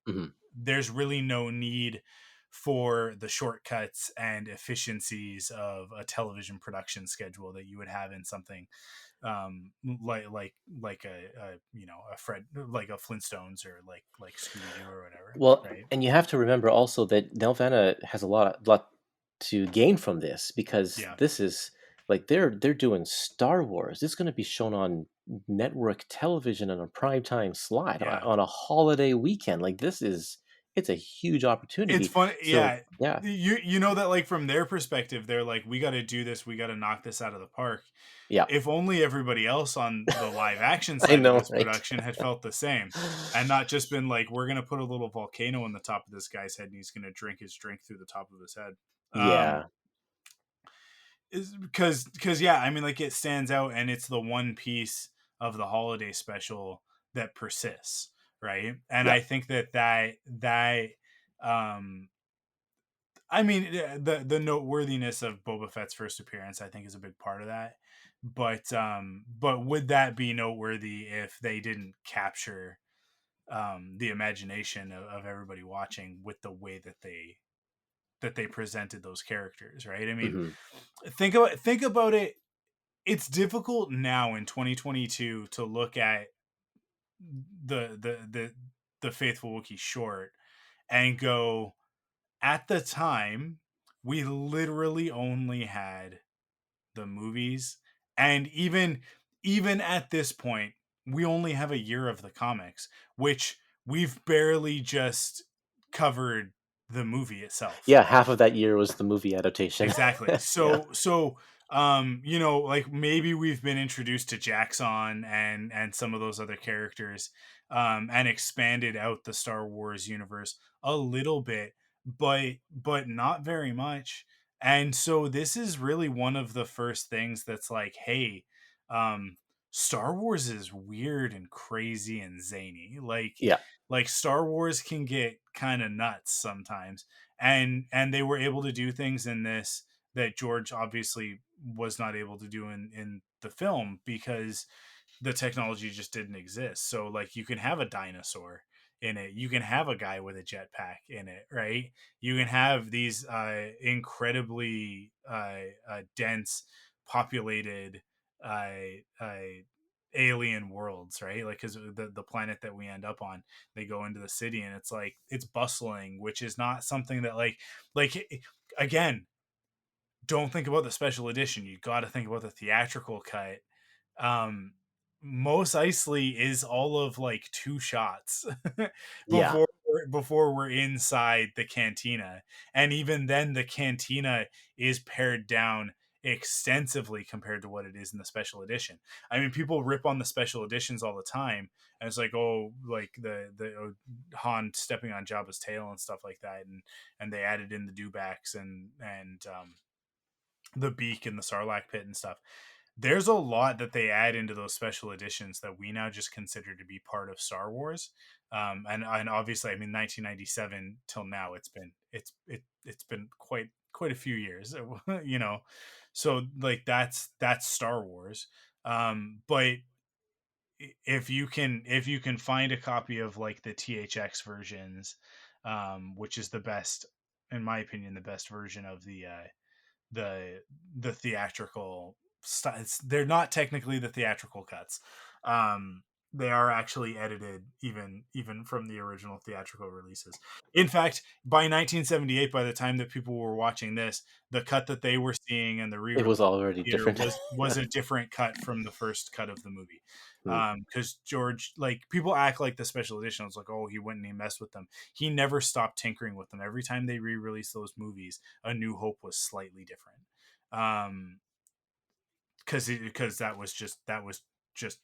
Hmm. There's really no need for the shortcuts and efficiencies of a television production schedule that you would have in something like a Fred, like a Flintstones, or like Scooby Doo or whatever, Well, right? and you have to remember also that Nelvana has a lot to gain from this, because Yeah, this is like they're doing Star Wars. It's going to be shown on network television on a primetime slot yeah. on a holiday weekend. Like it's a huge It's opportunity. funny, So yeah. yeah, You know that, like, from their perspective, they're like, we got to do this, we got to knock this out of the park. yeah, If only everybody else on the live action I side of know, this right? production had felt the same, and not just been like, we're gonna put a little volcano on the top of this guy's head and he's gonna drink his drink through the top of his head. Yeah, Is because yeah, I mean, like, it stands out, and it's the one piece of the holiday special that persists, right? And yeah, I think that um I mean, the noteworthiness of Boba Fett's first appearance, I think, is a big part of that. But would that be noteworthy if they didn't capture the imagination of everybody watching with the way that they presented those characters, right? I mean, hmm, think about it. It's difficult now in 2022 to look at the the the the Faithful Wookiee short and go, at the time, we literally only had the movies, and even at this point, we only have a year of the comics, which we've barely just covered the movie itself. yeah. Half of that year was the movie adaptation. Exactly. Yeah, Like, maybe we've been introduced to Jaxon and some of those other characters, and expanded out the Star Wars universe a little bit, but not very much. And so this is really one of the first things that's like, hey, um, Star Wars is weird and crazy and zany. yeah, Like Star Wars can get kind of nuts sometimes, and they were able to do things in this that George obviously was not able to do in the film, because the technology just didn't exist. So like, you can have a dinosaur in it, you can have a guy with a jetpack in it, right? You can have these incredibly dense, populated uh, uh, alien worlds, right? Like, because the planet that we end up on, they go into the city and it's like, it's bustling, which is not something that, like, again, don't think about the special edition. You got to think about the theatrical cut. Um, Mos Eisley is all of like 2 shots Yeah. before we're inside the cantina, and even then the cantina is pared down extensively compared to what it is in the special edition. I mean, people rip on the special editions all the time, and it's like, oh, like the Han stepping on Jabba's tail and stuff like that, and they added in the dewbacks and the beak and the Sarlacc pit and stuff. There's a lot that they add into those special editions that we now just consider to be part of Star Wars. And obviously, I mean, 1997 till now, it's been quite a few years, you know. So like that's Star Wars. But if you can find a copy of like the THX versions, which is the best, in my opinion, the best version of the the theatrical they're not technically the theatrical cuts. They are actually edited even from the original theatrical releases. In fact, by 1978, by the time that people were watching this, the cut that they were seeing and the It re-release was already theater different. was a different cut from the first cut of the movie. Hmm. Because George, like, people act like the special edition was like, oh, he went and he messed with them. He never stopped tinkering with them. Every time they re-released those movies, A New Hope was slightly different. Because that was just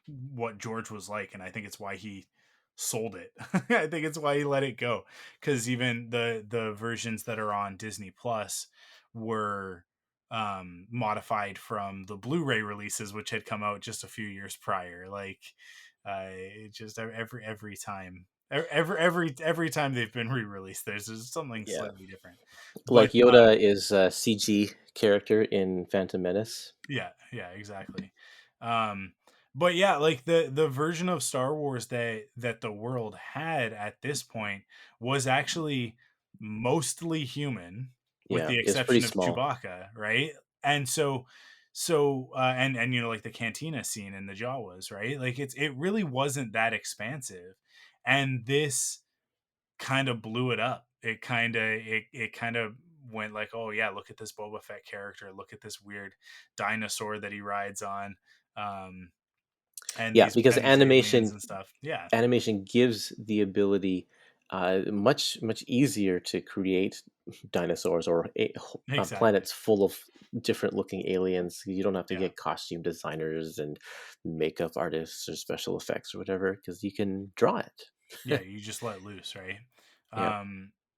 what George was like, and I think it's why he sold it. I think it's why he let it go, because even the versions that are on Disney Plus were modified from the Blu-ray releases, which had come out just a few years prior. Like, just every time. Every time they've been re-released, there's something Yeah. slightly different. Like But Yoda is a CG character in Phantom Menace. yeah, exactly. Um, but yeah, like the version of Star Wars that the world had at this point was actually mostly human, with Yeah, the it's pretty exception of small. Chewbacca, right? And and you know, like the cantina scene in the Jawas, right? Like it really wasn't that expansive, and this kind of blew it up. It kind of went like, oh yeah, look at this Boba Fett character, look at this weird dinosaur that he rides on, um, Yeah, because and these aliens and stuff. Yeah, animation gives the ability much easier to create dinosaurs or exactly. planets full of different looking aliens. You don't have to Yeah, get costume designers and makeup artists or special effects or whatever because you can draw yeah, it. you just let loose, right? Yeah.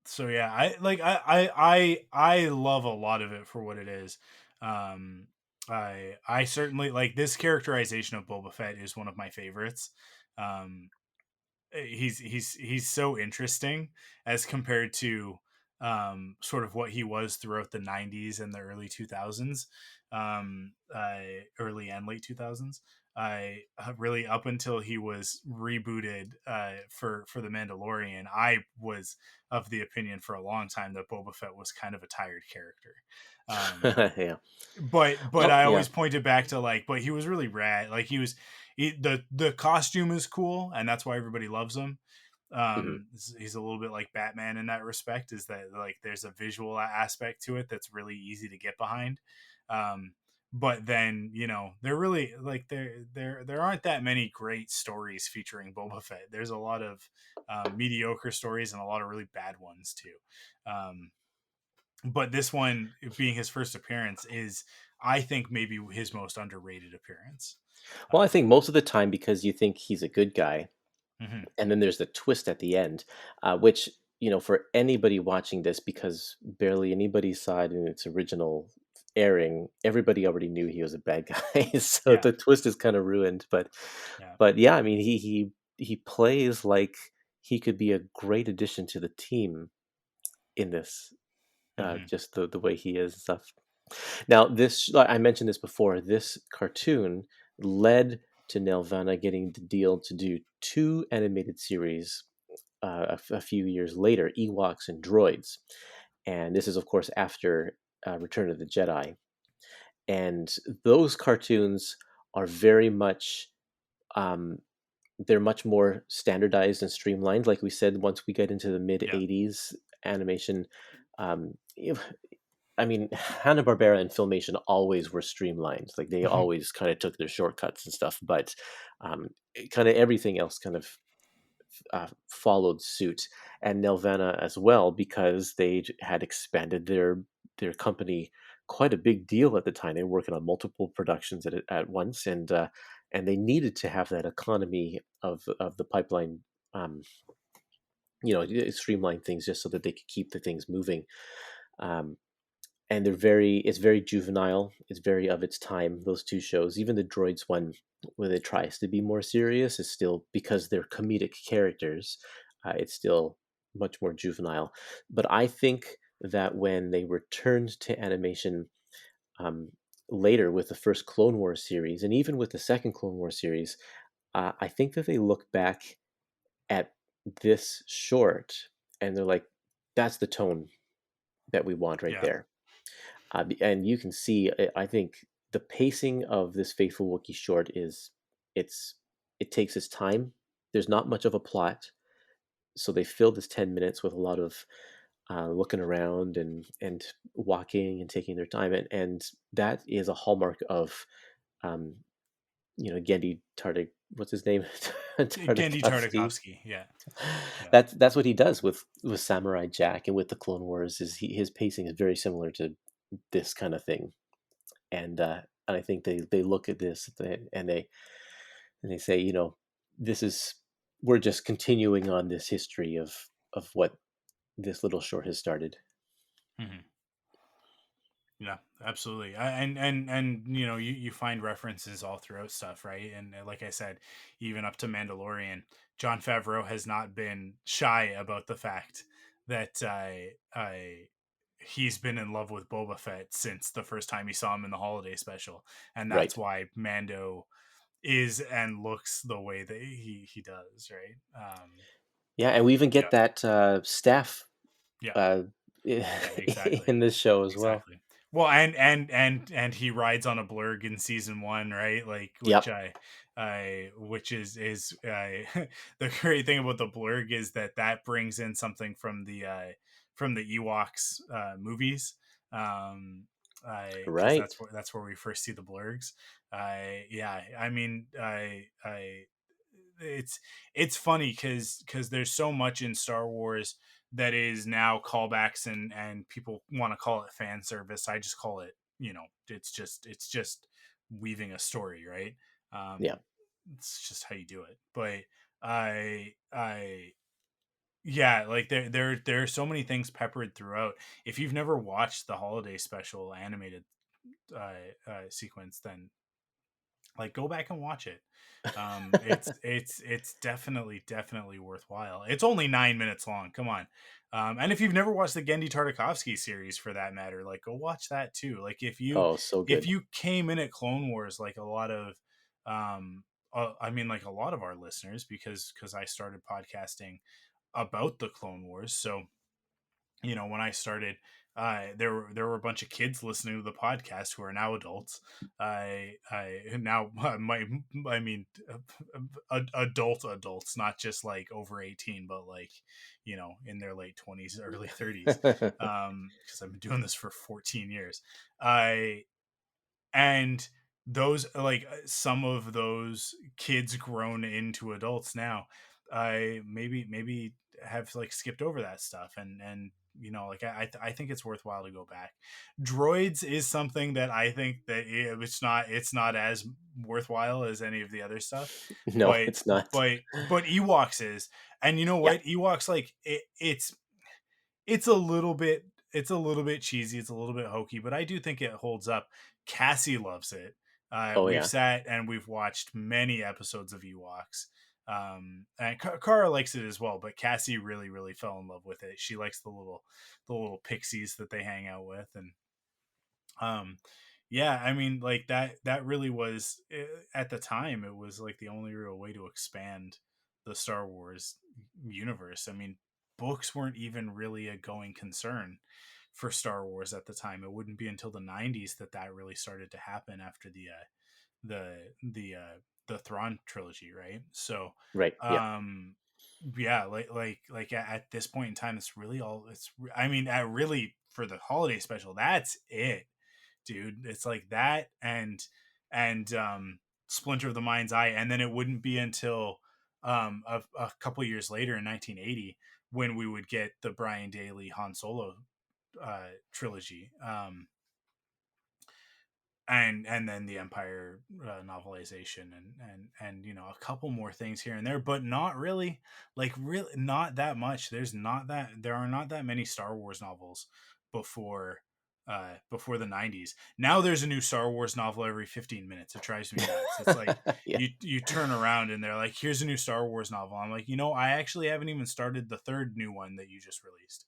So yeah, I love a lot of it for what it is. I certainly like this characterization of Boba Fett is one of my favorites. Um, he's so interesting as compared to sort of what he was throughout the 90s and the early 2000s, early and late 2000s. I really, up until he was rebooted for the Mandalorian, I was of the opinion for a long time that Boba Fett was kind of a tired character. Um, Yeah. but Well, I yeah. always pointed back to like, but he was really rad. Like the costume is cool, and that's why everybody loves him. Mhm. He's a little bit like Batman in that respect. Is that like there's a visual aspect to it that's really easy to get behind. Um, but then you know they're really like there aren't that many great stories featuring Boba Fett. There's a lot of mediocre stories and a lot of really bad ones too. Um, but this one being his first appearance is, I think, maybe his most underrated appearance. Well, I think most of the time because you think he's a good guy, Mhm. and then there's the twist at the end, which for anybody watching this, because barely anybody saw it in its original airing, everybody already knew he was a bad guy, so Yeah, the twist is kind of ruined. But yeah, yeah, I mean, he plays like he could be a great addition to the team in this, hmm, just the way he is and stuff. Now, this like I mentioned this before. This cartoon led to Nelvana getting the deal to do two animated series a few years later, Ewoks and Droids, and this is of course after Return of the Jedi. And those cartoons are very much um, they're much more standardized and streamlined. Like we said, once we get into the mid yeah, '80s animation, um, I mean, Hanna-Barbera and Filmation always were streamlined. Like they Mhm. always kind of took their shortcuts and stuff, but kind of everything else kind of followed suit, and Nelvana as well, because had expanded their company quite a big deal at the time. They were working on multiple productions at once, and they needed to have that economy of the pipeline. Um, streamline things just so that they could keep the things moving. Um, and it's very juvenile. It's very of its time. Those two shows, even the Droids one, where it tries to be more serious, is still, because they're comedic characters. It's still much more juvenile. But I think that when they returned to animation, um, later with the first Clone Wars series, and even with the second Clone Wars series, I think that they look back at this short and they're like, "That's the tone that we want right Yeah. there." And you can see, I think the pacing of this Faithful Wookiee short it's it takes its time. There's not much of a plot, so they fill this 10 minutes with a lot of looking around and walking and taking their time, and that is a hallmark of um, Gendy Tardik. What's his name? Gendy Tartakovsky. Tartakovsky. Yeah. Yeah. That's what he does with Samurai Jack and with the Clone Wars. His pacing is very similar to this kind of thing, and I think they look at this and they say, this is we're just continuing on this history of what this little short has started. Mhm. Yeah, absolutely. And you find references all throughout stuff, right? And like I said, even up to Mandalorian, John Favreau has not been shy about the fact that he's been in love with Boba Fett since the first time he saw him in the holiday special, and that's Right. why Mando is and looks the way that he does, right? Yeah, and we even Yeah, get that staff yeah. uh, Yeah, exactly. in this show as well. Exactly. Well, and he rides on a blurg in season 1, right? Like which Yep. which is the great thing about the blurg is that brings in something from the Ewoks movies. Um because Right. that's where we first see the blurgs. Yeah, I mean I it's it's funny because there's so much in Star Wars that is now callbacks and people want to call it fan service. I just call it, it's just weaving a story, right? Yeah. um it's just how you do it. But I yeah, like there are so many things peppered throughout. If you've never watched the holiday special animated sequence, then like go back and watch it. It's definitely worthwhile. It's only 9 minutes long, come on. And if you've never watched the Gendy Tartakovsky series for that matter, like go watch that too. Like Oh, so if good. you came in at Clone Wars like a lot of I mean like a lot of our listeners, because I started podcasting about the Clone Wars. So when I started, there were a bunch of kids listening to the podcast who are now adults. I now I mean adults, not just like over 18, but like in their late 20s, early 30s. Because I've been doing this for 14 years. I and those like some of those kids grown into adults now, I maybe have like skipped over that stuff, and like I think it's worthwhile to go back. Droids is something that I think that it's not as worthwhile as any of the other stuff, No, but it's not. but Ewoks is. And you know Yeah. what, Ewoks, like it's a little bit cheesy, it's a little bit hokey, but I do think it holds up. Cassie loves it. Oh We've yeah. sat and we've watched many episodes of Ewoks. And Kara likes it as well, but Cassie really, really fell in love with it. She likes the little pixies that they hang out with, and um, yeah, I mean, like that really was at the time. It was like the only real way to expand the Star Wars universe. I mean, books weren't even really a going concern for Star Wars at the time. It wouldn't be until the '90s that really started to happen after the the Thrawn trilogy, right? So, Right. Yeah. um, yeah, at this point in time, it's really all I mean, at really for the holiday special, that's it, dude. It's like that and Splinter of the Mind's Eye, and then it wouldn't be until a couple years later in 1980 when we would get the Brian Daley Han Solo trilogy. And then the Empire novelization and a couple more things here and there, but not really, like really not that much. There are not that many Star Wars novels before before the 90s. Now there's a new Star Wars novel every 15 minutes. It drives me nuts. It's like Yeah. you turn around and they're like, here's a new Star Wars novel. I'm like, I actually haven't even started the third new one that you just released.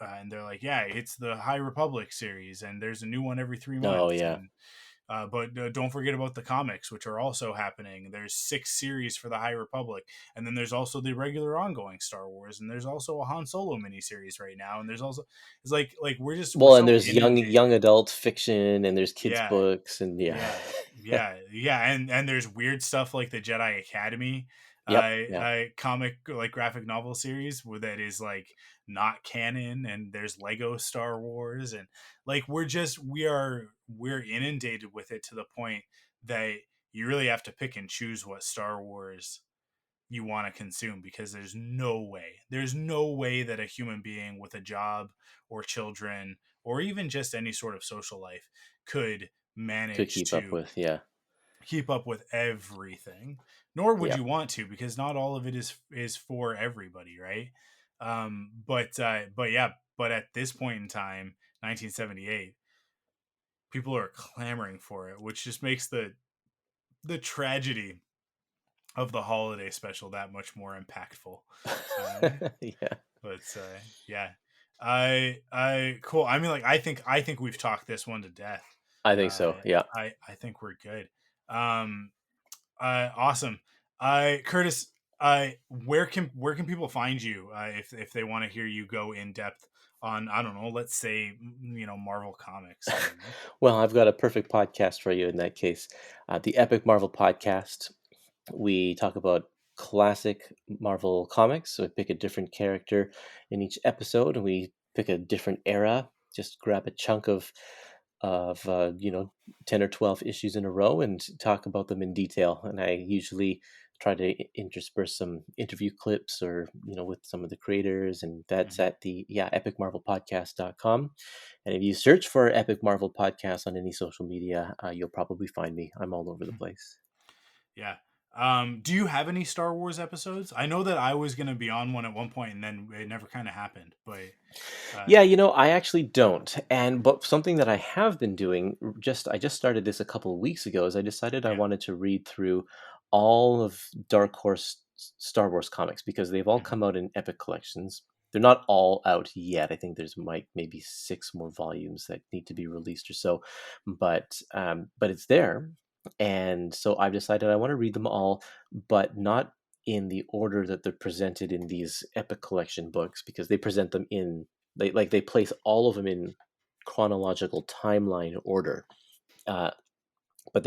And they're like, yeah, it's the High Republic series, and there's a new one every 3 months. Oh yeah. And but don't forget about the comics, which are also happening. There's 6 series for the High Republic, and then there's also the regular ongoing Star Wars, and there's also a Han Solo miniseries right now, and there's also it's like we're Well, and so there's young inundated. adult fiction, and there's kids Yeah, books, and yeah. yeah, yeah, and there's weird stuff like the Jedi Academy Yep. Yeah. comic, like graphic novel series where that is like not canon, and there's Lego Star Wars, and like we're inundated with it to the point that you really have to pick and choose what Star Wars you want to consume, because there's no way that a human being with a job or children or even just any sort of social life could Could manage keep up to with. Yeah. keep up with everything, nor would Yeah. you want to, because not all of it is for everybody, right? But yeah, but at this point in time, 1978, people are clamoring for it, which just makes the tragedy of the holiday special that much more impactful. uh, Yeah. but yeah, I cool. I mean, like, I think we've talked this one to death. I think uh so. Yeah. I think we're good. um Awesome. Curtis, where can people find you if they want to hear you go in depth on, I don't know, let's say, Marvel comics? I don't know. Well, I've got a perfect podcast for you in that case. The Epic Marvel Podcast. We talk about classic Marvel comics. So we pick a different character in each episode, and we pick a different era. Just grab a chunk of 10 or 12 issues in a row and talk about them in detail. And I usually try to intersperse some interview clips or with some of the creators, and that's Mhm. at the epicmarvelpodcast.com. And if you search for Epic Marvel Podcast on any social media, you'll probably find me. I'm all over the place. Yeah. Do you have any Star Wars episodes? I know that I was gonna be on one at one point, and then it never kind of happened. But Yeah, uh, I actually don't. And but something that I have been doing, I just started this a couple of weeks ago, is I decided I yeah. wanted to read through all of Dark Horse Star Wars comics because they've all Mhm. come out in epic collections. They're not all out yet. I think there's maybe 6 more volumes that need to be released or so, but it's there, and so I've decided I want to read them all, but not in the order that they're presented in these epic collection books because they present them in they place all of them in chronological timeline order. Uh, but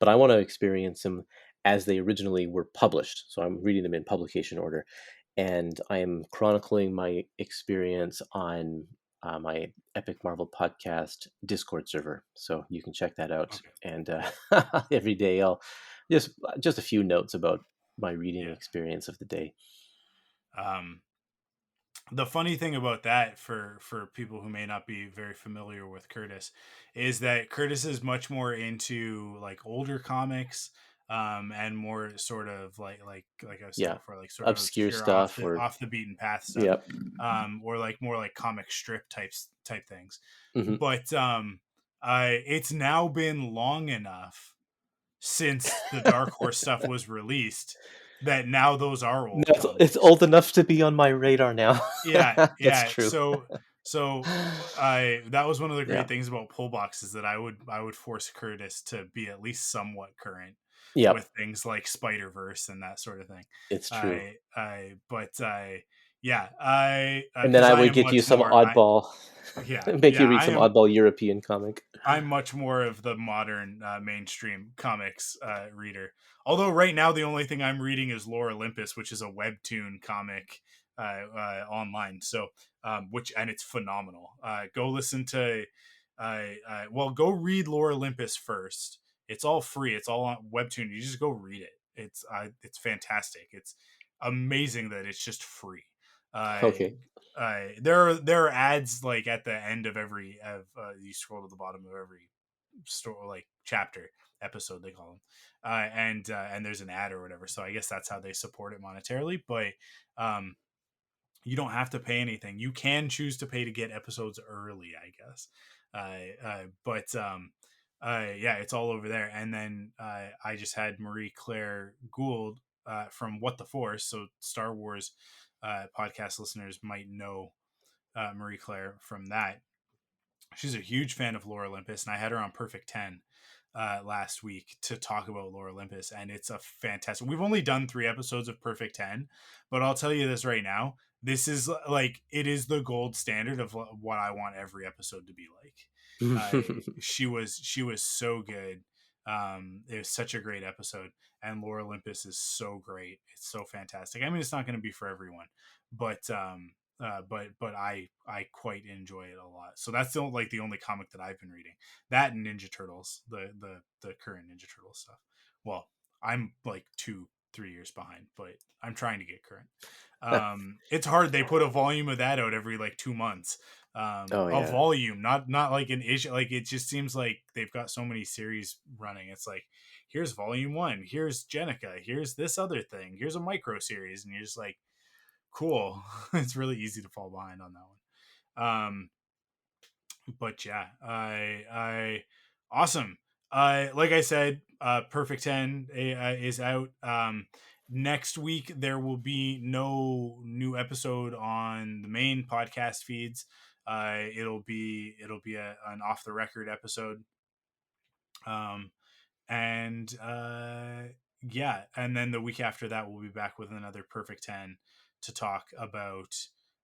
I want to experience them as they originally were published. So I'm reading them in publication order, and I am chronicling my experience on my Epic Marvel Podcast Discord server. So you can check that out. Okay. And every day I'll just a few notes about my reading Yeah. experience of the day. Um, the funny thing about that, for people who may not be very familiar with Curtis, is that Curtis is much more into like older comics, and more sort of like I was saying Yeah, before, like sort of obscure obscure, stuff or off the beaten path stuff, yep. or like more like comic strip type things. Hmm. But I it's now been long enough since the Dark Horse stuff was released that now those are old It's comics. old enough to be on my radar now. Yeah, That's yeah. true. So I that was one of the Yeah. great things about pull boxes, that I would force Curtis to be at least somewhat current Yep. with things like Spider Verse and that sort of thing. It's true. I but Yeah, I And then because I I would am get you much some more. oddball, Yeah, make you yeah, read some oddball European comic. I'm much more of the modern mainstream comics reader. Although right now the only thing I'm reading is Lore Olympus, which is a webtoon comic online. So, which and it's phenomenal. Go listen to, well, go read Lore Olympus first. It's all free. It's all on webtoon. You just go read it. It's fantastic. It's amazing that it's just free. Uh, Okay. there are ads like at the end of every of you scroll to the bottom of every store like chapter episode they call them, and there's an ad or whatever. So I guess that's how they support it monetarily. But um, you don't have to pay anything. You can choose to pay to get episodes early, I guess. But yeah, it's all over there. And then I just had Marie Claire Gould from What the Force. So Star Wars podcast listeners might know Marie Claire from that. She's a huge fan of Lore Olympus, and I had her on Perfect 10 last week to talk about Lore Olympus, and it's a fantastic. We've only done 3 episodes of Perfect 10, but I'll tell you this right now: this is like it is the gold standard of what I want every episode to be like. She was so good. It was such a great episode, and Lore Olympus is so great. It's so fantastic. I mean, it's not going to be for everyone, but but I quite enjoy it a lot. So that's the only comic that I've been reading. That and Ninja Turtles, the current Ninja Turtles stuff. Well, I'm like 2-3 years behind, but I'm trying to get current. It's hard. They put a volume of that out every like 2 months. Oh A yeah. volume, not like an issue. Like it just seems like they've got so many series running. It's like here's volume 1, here's Jenica, here's this other thing, here's a micro series, and you're just like, cool. It's really easy to fall behind on that one. But yeah, I awesome. Like I said, Perfect 10 is out. Next week there will be no new episode on the main podcast feeds. It'll be an off the record episode. Um, and yeah, and then the week after that we'll be back with another Perfect 10 to talk about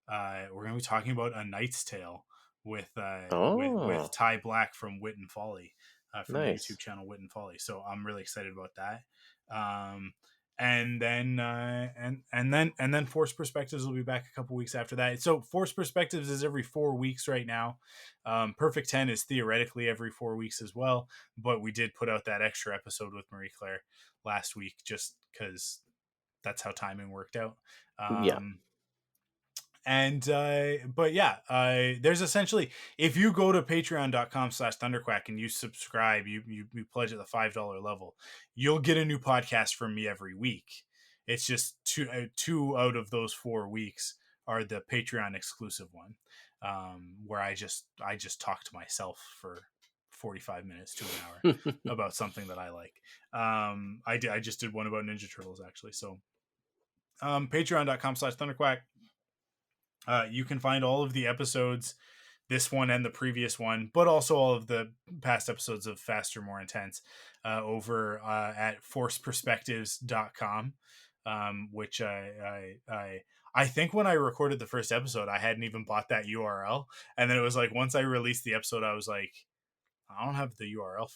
we're going to be talking about A Knight's Tale with Oh, Ty Black from Wit and Folly, from the YouTube nice. channel Wit and Folly. So I'm really excited about that. um and then and then Force Perspectives will be back a couple weeks after that. So Force Perspectives is every 4 weeks right now. Perfect 10 is theoretically every 4 weeks as well, but we did put out that extra episode with Marie Claire last week just because that's how timing worked out. Yeah. And but yeah, there's essentially, if you go to patreon.com/thunderquack and you subscribe, you pledge at the $5 level, you'll get a new podcast from me every week. It's just two out of those 4 weeks are the Patreon exclusive one, where I just talk to myself for 45 minutes to an hour about something that I like. I just did one about Ninja Turtles actually. So patreon.com/thunderquack. You can find all of the episodes, this one and the previous one, but also all of the past episodes of Faster, More Intense, over at forceperspectives.com, which I think when I recorded the first episode, I hadn't even bought that URL. And then it was like, once I released the episode, I was like, I don't have the URL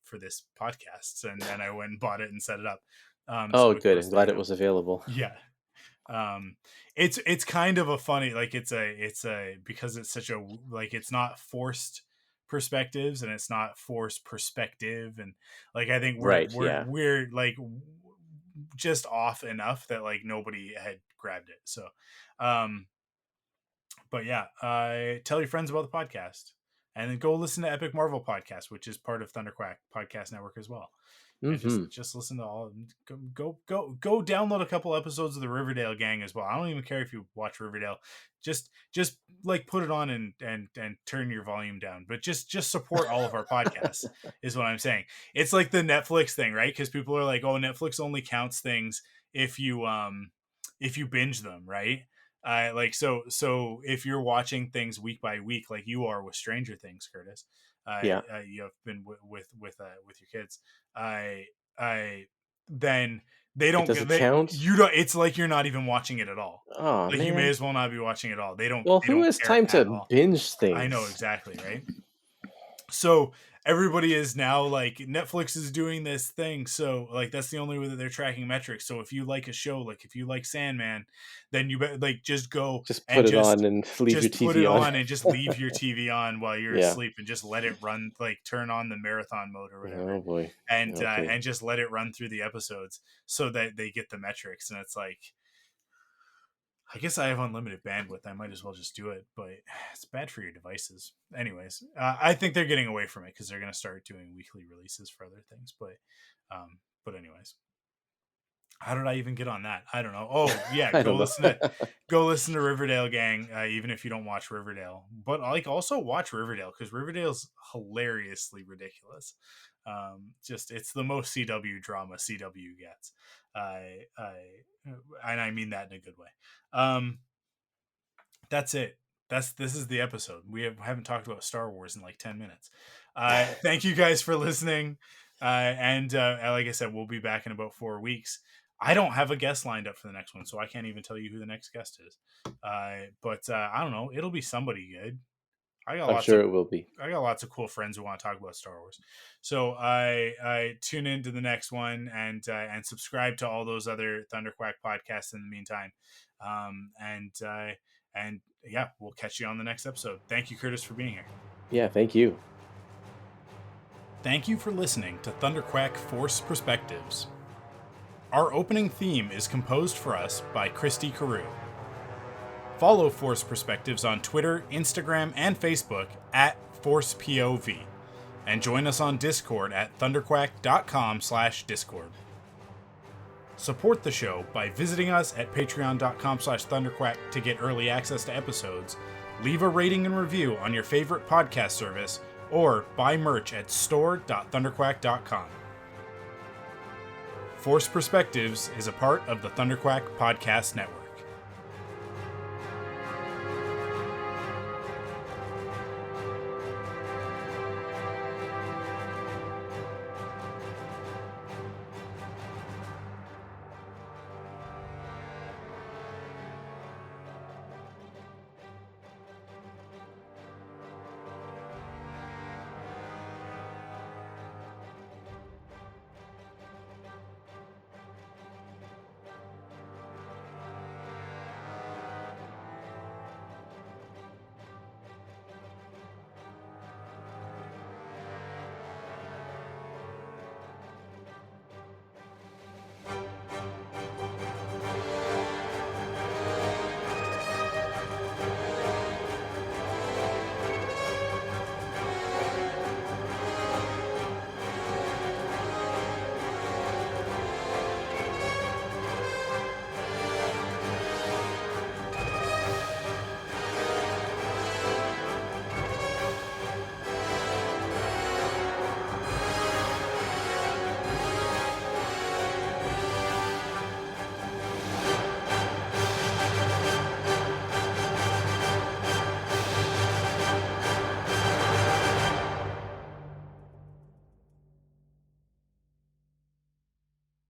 for this podcast. And then I went and bought it and set it up. So Oh, of good. course I'm there you glad it go. was available. Yeah. um it's kind of a funny, like it's a because it's such a, like, it's not forced perspectives and it's not forced perspective, and like I think we're Right. we're Yeah. we're like just off enough that like nobody had grabbed it. So um but yeah, tell your friends about the podcast, and then go listen to Epic Marvel Podcast, which is part of Thunderquack Podcast Network as well. And Hmm. just listen to all of them. Go download a couple episodes of the Riverdale gang as well. I don't even care if you watch Riverdale. Just like put it on and turn your volume down. But just support all of our podcasts is what I'm saying. It's like the Netflix thing, right? Because people are like, oh, Netflix only counts things if you binge them, right? Like so if you're watching things week by week, like you are with Stranger Things, Curtis, Yeah. you have been with your kids, I then They don't. It doesn't count? You don't. It's like you're not even watching it at all. Oh, Like you may man. as well not be watching it all. They don't. Well, They who don't has care time at to all. binge I know things? exactly, right? So everybody is now like Netflix is doing this thing. So like that's the only way that they're tracking metrics. So if you like a show, like if you like Sandman, then you like just go Just and put it on and leave your just put it TV on. on and just leave your TV on while you're Yeah. asleep and just let it run. Like turn on the marathon mode or whatever, Oh boy. and Okay. and just let it run through the episodes so that they get the metrics. And it's like, I guess I have unlimited bandwidth. I might as well just do it, but it's bad for your devices. Anyways, I think they're getting away from it because they're going to start doing weekly releases for other things. But anyways, how did I even get on that? I don't know. Oh yeah, I don't know. go listen to Riverdale, gang. Even if you don't watch Riverdale, but like also watch Riverdale because Riverdale's hilariously ridiculous. Just it's the most CW drama CW gets. And I mean that in a good way. That's it. This is the episode. We haven't talked about Star Wars in like 10 minutes. Thank you guys for listening. And like I said, we'll be back in about 4 weeks. I don't have a guest lined up for the next one, so I can't even tell you who the next guest is. But I don't know. It'll be somebody good. I'm sure it will be. I got lots of cool friends who want to talk about Star Wars. So I tune into the next one and subscribe to all those other Thunderquack podcasts in the meantime. And yeah, we'll catch you on the next episode. Thank you, Kurtis, for being here. Yeah, thank you. Thank you for listening to Thunderquack Force Perspectives. Our opening theme is composed for us by Christy Carew. Follow Force Perspectives on Twitter, Instagram, and Facebook at ForcePOV. And join us on Discord at thunderquack.com/Discord. Support the show by visiting us at patreon.com/thunderquack to get early access to episodes, leave a rating and review on your favorite podcast service, or buy merch at store.thunderquack.com. Force Perspectives is a part of the Thunderquack Podcast Network.